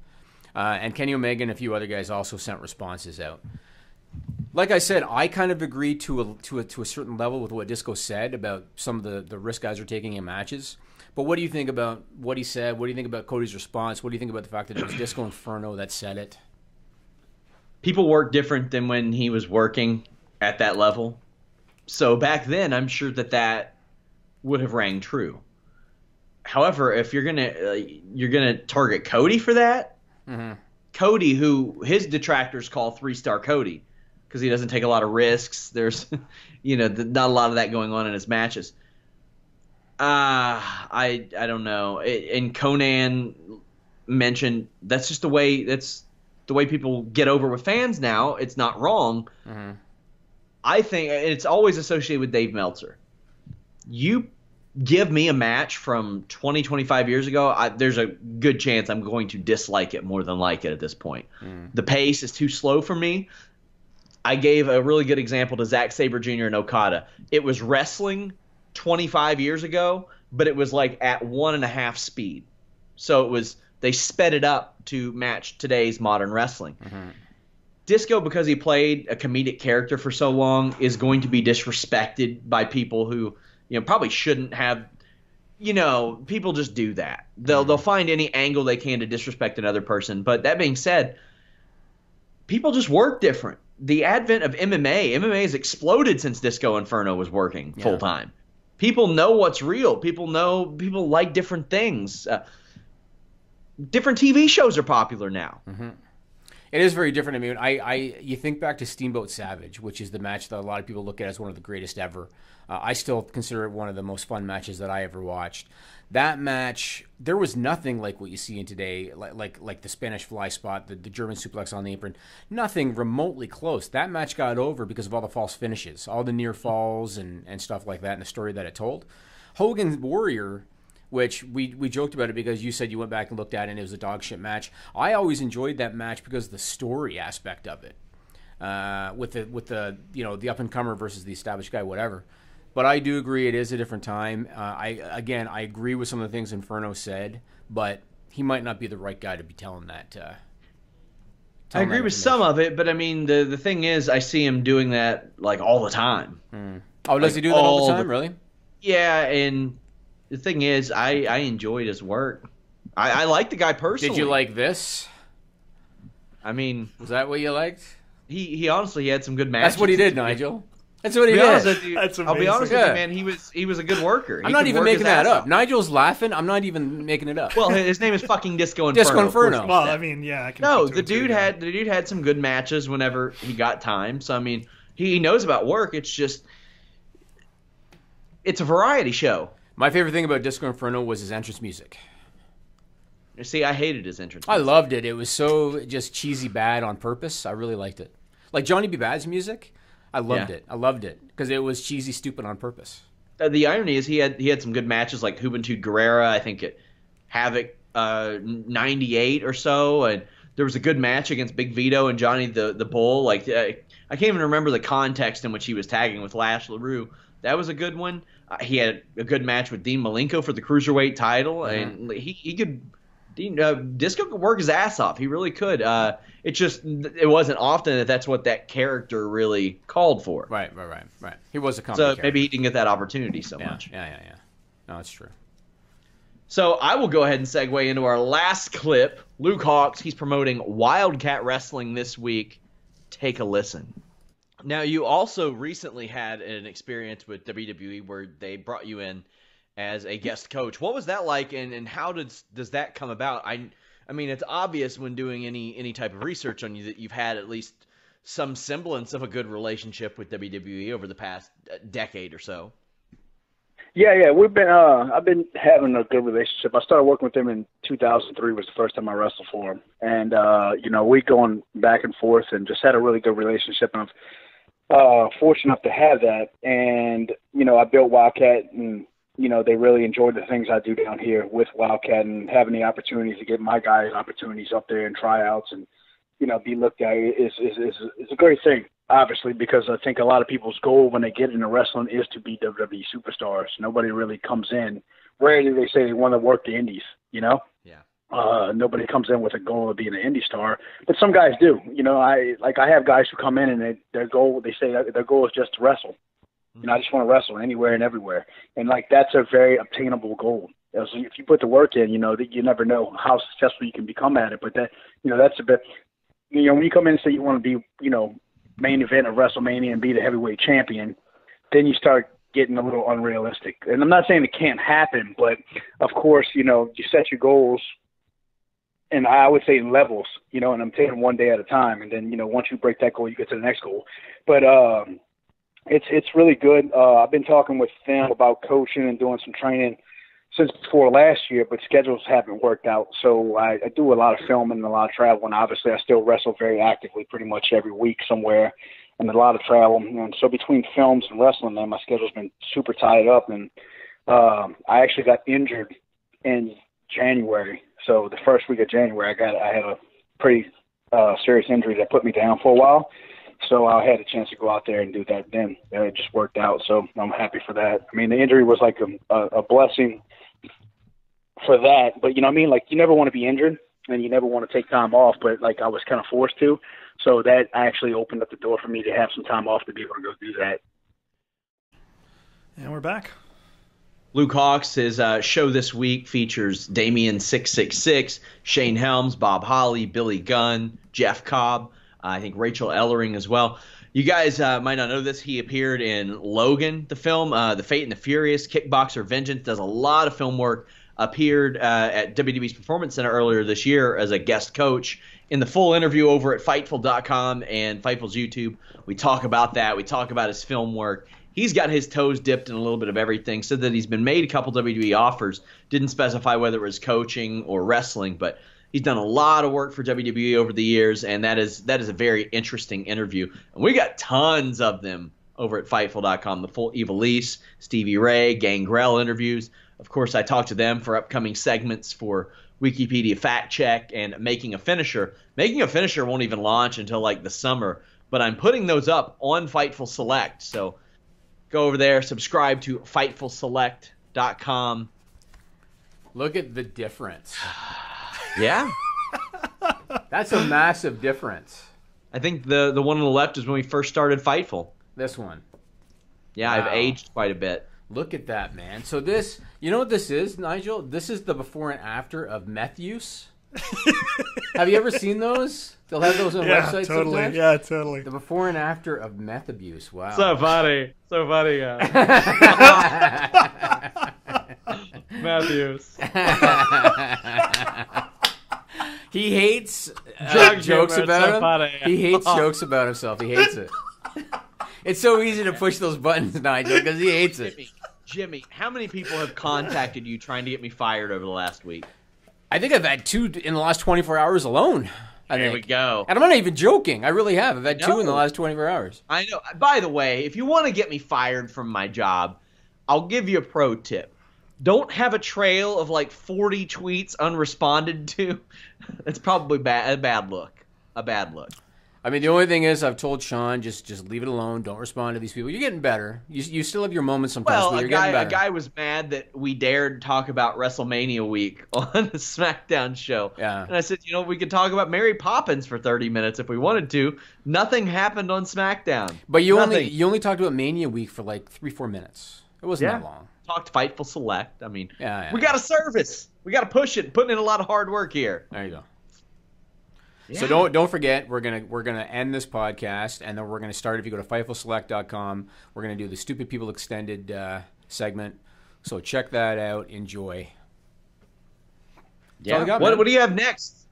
And Kenny Omega and a few other guys also sent responses out. Like I said, I kind of agree to a certain level with what Disco said about some of the risk guys are taking in matches. But what do you think about what he said? What do you think about Cody's response? What do you think about the fact that it was Disco Inferno that said it? People work different than when he was working at that level. So back then, I'm sure that would have rang true. However, if you're gonna target Cody for that, Cody, who his detractors call 3-star Cody, because he doesn't take a lot of risks. There's, not a lot of that going on in his matches. I don't know. And Conan mentioned that's just the way people get over with fans now. It's not wrong. I think it's always associated with Dave Meltzer. You give me a match from 20, 25 years ago, there's a good chance I'm going to dislike it more than like it at this point. The pace is too slow for me. I gave a really good example to Zack Sabre Jr. and Okada. It was wrestling 25 years ago, but it was like at 1.5 speed. So they sped it up to match today's modern wrestling. Disco, because he played a comedic character for so long, is going to be disrespected by people who, probably shouldn't have. People just do that. They'll find any angle they can to disrespect another person. But that being said, people just work different. The advent of MMA has exploded since Disco Inferno was working full time. People know what's real. People like different things. Different TV shows are popular now. It is very different. I mean, you think back to Steamboat Savage, which is the match that a lot of people look at as one of the greatest ever. I still consider it one of the most fun matches that I ever watched. That match, there was nothing like what you see in today, like the Spanish fly spot, the German suplex on the apron. Nothing remotely close. That match got over because of all the false finishes, all the near falls and stuff like that, and the story that it told. Hogan's Warrior, which we joked about it because you said you went back and looked at it and it was a dog shit match. I always enjoyed that match because of the story aspect of it, with the up and comer versus the established guy, whatever. But I do agree it is a different time. I agree with some of the things Inferno said, but he might not be the right guy to be telling that. I agree with some of it, but I mean the thing is, I see him doing that like all the time. Oh, does he do that all the time? Really? Yeah, and the thing is, I enjoyed his work. I like the guy personally. Did you like this? I mean, was that what you liked? He honestly had some good matches. That's what he did, Nigel. That's what he did. I'll be honest with you, man. He was a good worker. I'm not even making that up. Nigel's laughing. I'm not even making it up. Well, his name is fucking Disco Inferno. Disco Inferno. Well, I mean, yeah. I can the dude had some good matches whenever he got time. So I mean, he knows about work. It's just it's a variety show. My favorite thing about Disco Inferno was his entrance music. You see, I hated his entrance music. I loved it. It was so just cheesy bad on purpose. I really liked it. Like Johnny B. Bad's music. I loved it. I loved it because it was cheesy, stupid on purpose. The irony is he had some good matches like Juventud Guerrera, I think at Havoc 98 or so, and there was a good match against Big Vito and Johnny the Bull. Like I can't even remember the context in which he was tagging with Lash LaRue. That was a good one. He had a good match with Dean Malenko for the Cruiserweight title, and he could. Disco could work his ass off. He really could. It wasn't often that's what that character really called for. Right. He was a comedy So character. maybe he didn't get that opportunity so much. Yeah. No, it's true. So I will go ahead and segue into our last clip. Luke Hawx, he's promoting Wildcat Wrestling this week. Take a listen. Now, you also recently had an experience with WWE where they brought you in as a guest coach. What was that like, and how does that come about? I mean, it's obvious when doing any type of research on you that you've had at least some semblance of a good relationship with WWE over the past decade or so. Yeah, we've been. I've been having a good relationship. I started working with them in 2003. Was the first time I wrestled for them, and we going back and forth, and just had a really good relationship. And I'm fortunate enough to have that. And I built Wildcat, and they really enjoyed the things I do down here with Wildcat and having the opportunities to get my guys opportunities up there and tryouts and, be looked at is a great thing, obviously, because I think a lot of people's goal when they get into wrestling is to be WWE superstars. Nobody really comes in. Rarely they say they want to work the indies, Yeah. Nobody comes in with a goal of being an indie star, but some guys do. I have guys who come in and their goal is just to wrestle. I just want to wrestle anywhere and everywhere. And that's a very obtainable goal. If you put the work in, you never know how successful you can become at it. But that's a bit, when you come in and say you want to be, main event of WrestleMania and be the heavyweight champion, then you start getting a little unrealistic. And I'm not saying it can't happen, but of course, you set your goals, and I would say in levels, and I'm taking them one day at a time. And then, once you break that goal, you get to the next goal. But, it's really good. I've been talking with them about coaching and doing some training since before last year, but schedules haven't worked out. So I do a lot of filming and a lot of travel, and obviously I still wrestle very actively pretty much every week somewhere, and a lot of travel. And so between films and wrestling, man, my schedule's been super tied up. And I actually got injured in January. So the first week of January, I had a pretty serious injury that put me down for a while. So I had a chance to go out there and do that then. It just worked out, so I'm happy for that. I mean, the injury was like a blessing for that. But, you never want to be injured, and you never want to take time off, but, I was kind of forced to. So that actually opened up the door for me to have some time off to be able to go do that. And we're back. Luke Hawks, his show this week features Damien 666, Shane Helms, Bob Holly, Billy Gunn, Jeff Cobb, I think Rachel Ellering as well. You guys might not know this. He appeared in Logan, the film, The Fate and the Furious, Kickboxer Vengeance, does a lot of film work, appeared at WWE's Performance Center earlier this year as a guest coach. In the full interview over at Fightful.com and Fightful's YouTube, we talk about that. We talk about his film work. He's got his toes dipped in a little bit of everything, said that he's been made a couple WWE offers, didn't specify whether it was coaching or wrestling, but he's done a lot of work for WWE over the years, and that is a very interesting interview. And we got tons of them over at Fightful.com, the full Evilise, Stevie Ray, Gangrel interviews. Of course, I talked to them for upcoming segments for Wikipedia Fact Check and Making a Finisher. Making a Finisher won't even launch until the summer, but I'm putting those up on Fightful Select, so go over there, subscribe to FightfulSelect.com. Look at the difference. Yeah. That's a massive difference. I think the one on the left is when we first started Fightful. This one. Yeah, wow. I've aged quite a bit. Look at that, man. So this, you know what this is, Nigel? This is the before and after of meth use. Have you ever seen those? They'll have those on websites totally. sometimes. Yeah, totally. The before and after of meth abuse. Wow. So funny. So funny, guys. Meth use. He hates jokes about him. Funny. He hates jokes about himself. He hates it. It's so easy to push those buttons, Nigel, because he hates it. Jimmy, how many people have contacted you trying to get me fired over the last week? I think I've had 2 in the last 24 hours alone. There we go. And I'm not even joking. I really have. I've had 2 in the last 24 hours. I know. By the way, if you want to get me fired from my job, I'll give you a pro tip. Don't have a trail of 40 tweets unresponded to. It's probably a bad look. A bad look. I mean, the only thing is I've told Sean, just leave it alone. Don't respond to these people. You're getting better. You still have your moments sometimes, but you're getting better. A guy was mad that we dared talk about WrestleMania week on the SmackDown show. Yeah. And I said, we could talk about Mary Poppins for 30 minutes if we wanted to. Nothing happened on SmackDown. But you only talked about Mania week for 3-4 minutes. It wasn't that long. Talked Fightful Select. I mean, yeah. We got a service. We got to push it. Putting in a lot of hard work here. There you go. Yeah. So don't forget, we're gonna end this podcast, and then we're gonna start. If you go to FightfulSelect.com, we're gonna do the Stupid People Extended segment. So check that out. Enjoy. Yeah. What do you have next?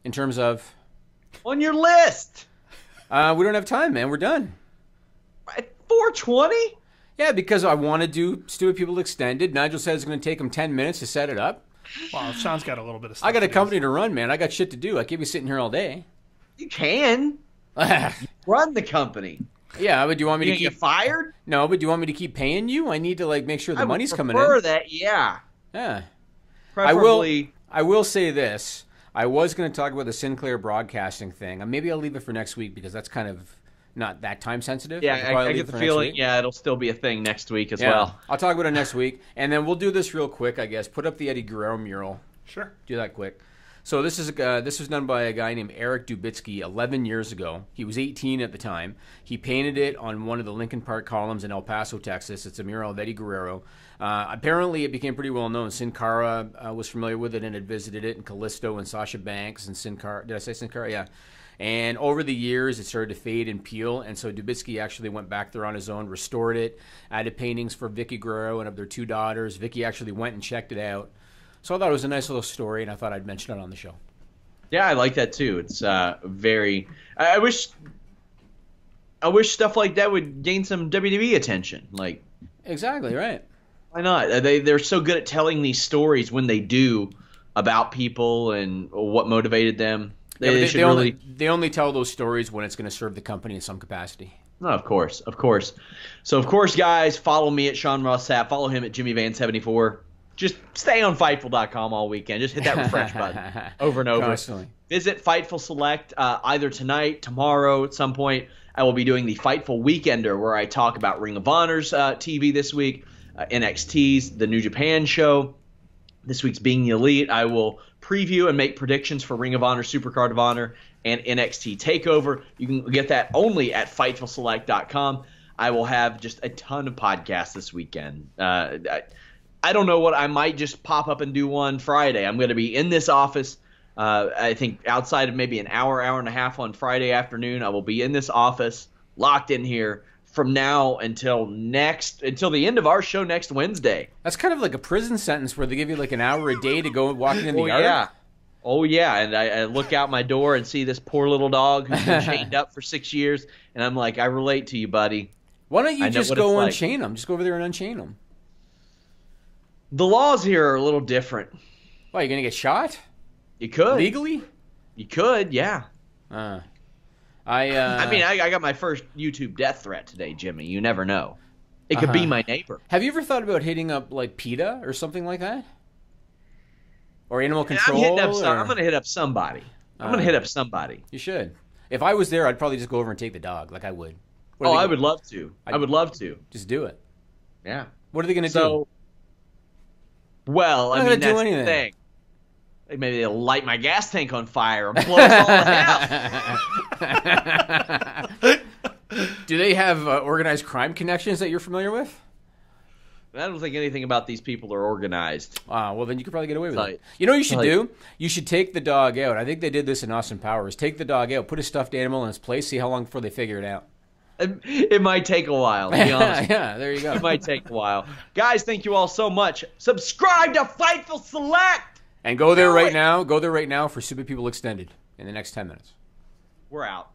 In terms of on your list? We don't have time, man. We're done. At 4:20? Yeah, because I want to do Stupid People Extended. Nigel said it's going to take him 10 minutes to set it up. Well, Sean's got a little bit of stuff. I got a company to run, man. I got shit to do. I can't be sitting here all day. You can. Run the company. Yeah, but do you want me You to gonna keep get fired? No, but do you want me to keep paying you? I need to like make sure the money's coming in. I prefer that, yeah. Yeah. Preferably. I will say this. I was going to talk about the Sinclair broadcasting thing. Maybe I'll leave it for next week because that's kind of not that time sensitive. Yeah, I get the feeling, it'll still be a thing next week as well. I'll talk about it next week. And then we'll do this real quick, I guess. Put up the Eddie Guerrero mural. Sure. Do that quick. So this was done by a guy named Eric Dubitsky 11 years ago. He was 18 at the time. He painted it on one of the Lincoln Park columns in El Paso, Texas. It's a mural of Eddie Guerrero. Apparently, it became pretty well known. Sin Cara was familiar with it and had visited it, and Kalisto and Sasha Banks and Sin Cara. Did I say Sin Cara? Yeah. And over the years, it started to fade and peel, and so Dubitsky actually went back there on his own, restored it, added paintings for Vicky Guerrero and of their 2 daughters. Vicky actually went and checked it out. So I thought it was a nice little story, and I thought I'd mention it on the show. Yeah, I like that too. It's very. I wish stuff like that would gain some WWE attention. Like, exactly right. Why not? They're so good at telling these stories when they do about people and what motivated them. They only tell those stories when it's going to serve the company in some capacity. No, of course. So of course, guys, follow me at Sean Ross Sapp. Follow him at Jimmy Van 74. Just stay on Fightful.com all weekend. Just hit that refresh button over and over. Constantly. Visit Fightful Select either tonight, tomorrow, at some point. I will be doing the Fightful Weekender, where I talk about Ring of Honor's TV this week, NXT's, the New Japan show. This week's Being the Elite. I will preview and make predictions for Ring of Honor, Supercard of Honor, and NXT Takeover. You can get that only at FightfulSelect.com. I will have just a ton of podcasts this weekend. I don't know what I might just pop up and do one Friday. I'm going to be in this office. I think outside of maybe an hour and a half on Friday afternoon, I will be in this office, locked in here from now until the end of our show next Wednesday. That's kind of like a prison sentence where they give you like an hour a day to go walking in the yard. Yeah. Oh, yeah. And I look out my door and see this poor little dog who's been chained up for 6 years. And I'm like, I relate to you, buddy. Why don't you just go unchain him? Just go over there and unchain him. The laws here are a little different. Why, you going to get shot? You could. Legally? You could, yeah. I mean, I got my first YouTube death threat today, Jimmy. You never know. It could be my neighbor. Have you ever thought about hitting up, like, PETA or something like that? Or Animal Control? I'm going to hit up somebody. You should. If I was there, I'd probably just go over and take the dog, like I would. I would love to. I would love to. Just do it. Yeah. What are they going to do? Well, I mean, that's the thing. Maybe they'll light my gas tank on fire and blow us all to hell. Do they have organized crime connections that you're familiar with? I don't think anything about these people are organized. Well, then you could probably get away with it. You know what you should do? You should take the dog out. I think they did this in Austin Powers. Take the dog out, put a stuffed animal in its place, see how long before they figure it out. It might take a while, to be honest. Yeah, there you go. It might take a while. Guys, thank you all so much. Subscribe to Fightful Select! And go there right now. Go there right now for Super People Extended in the next 10 minutes. We're out.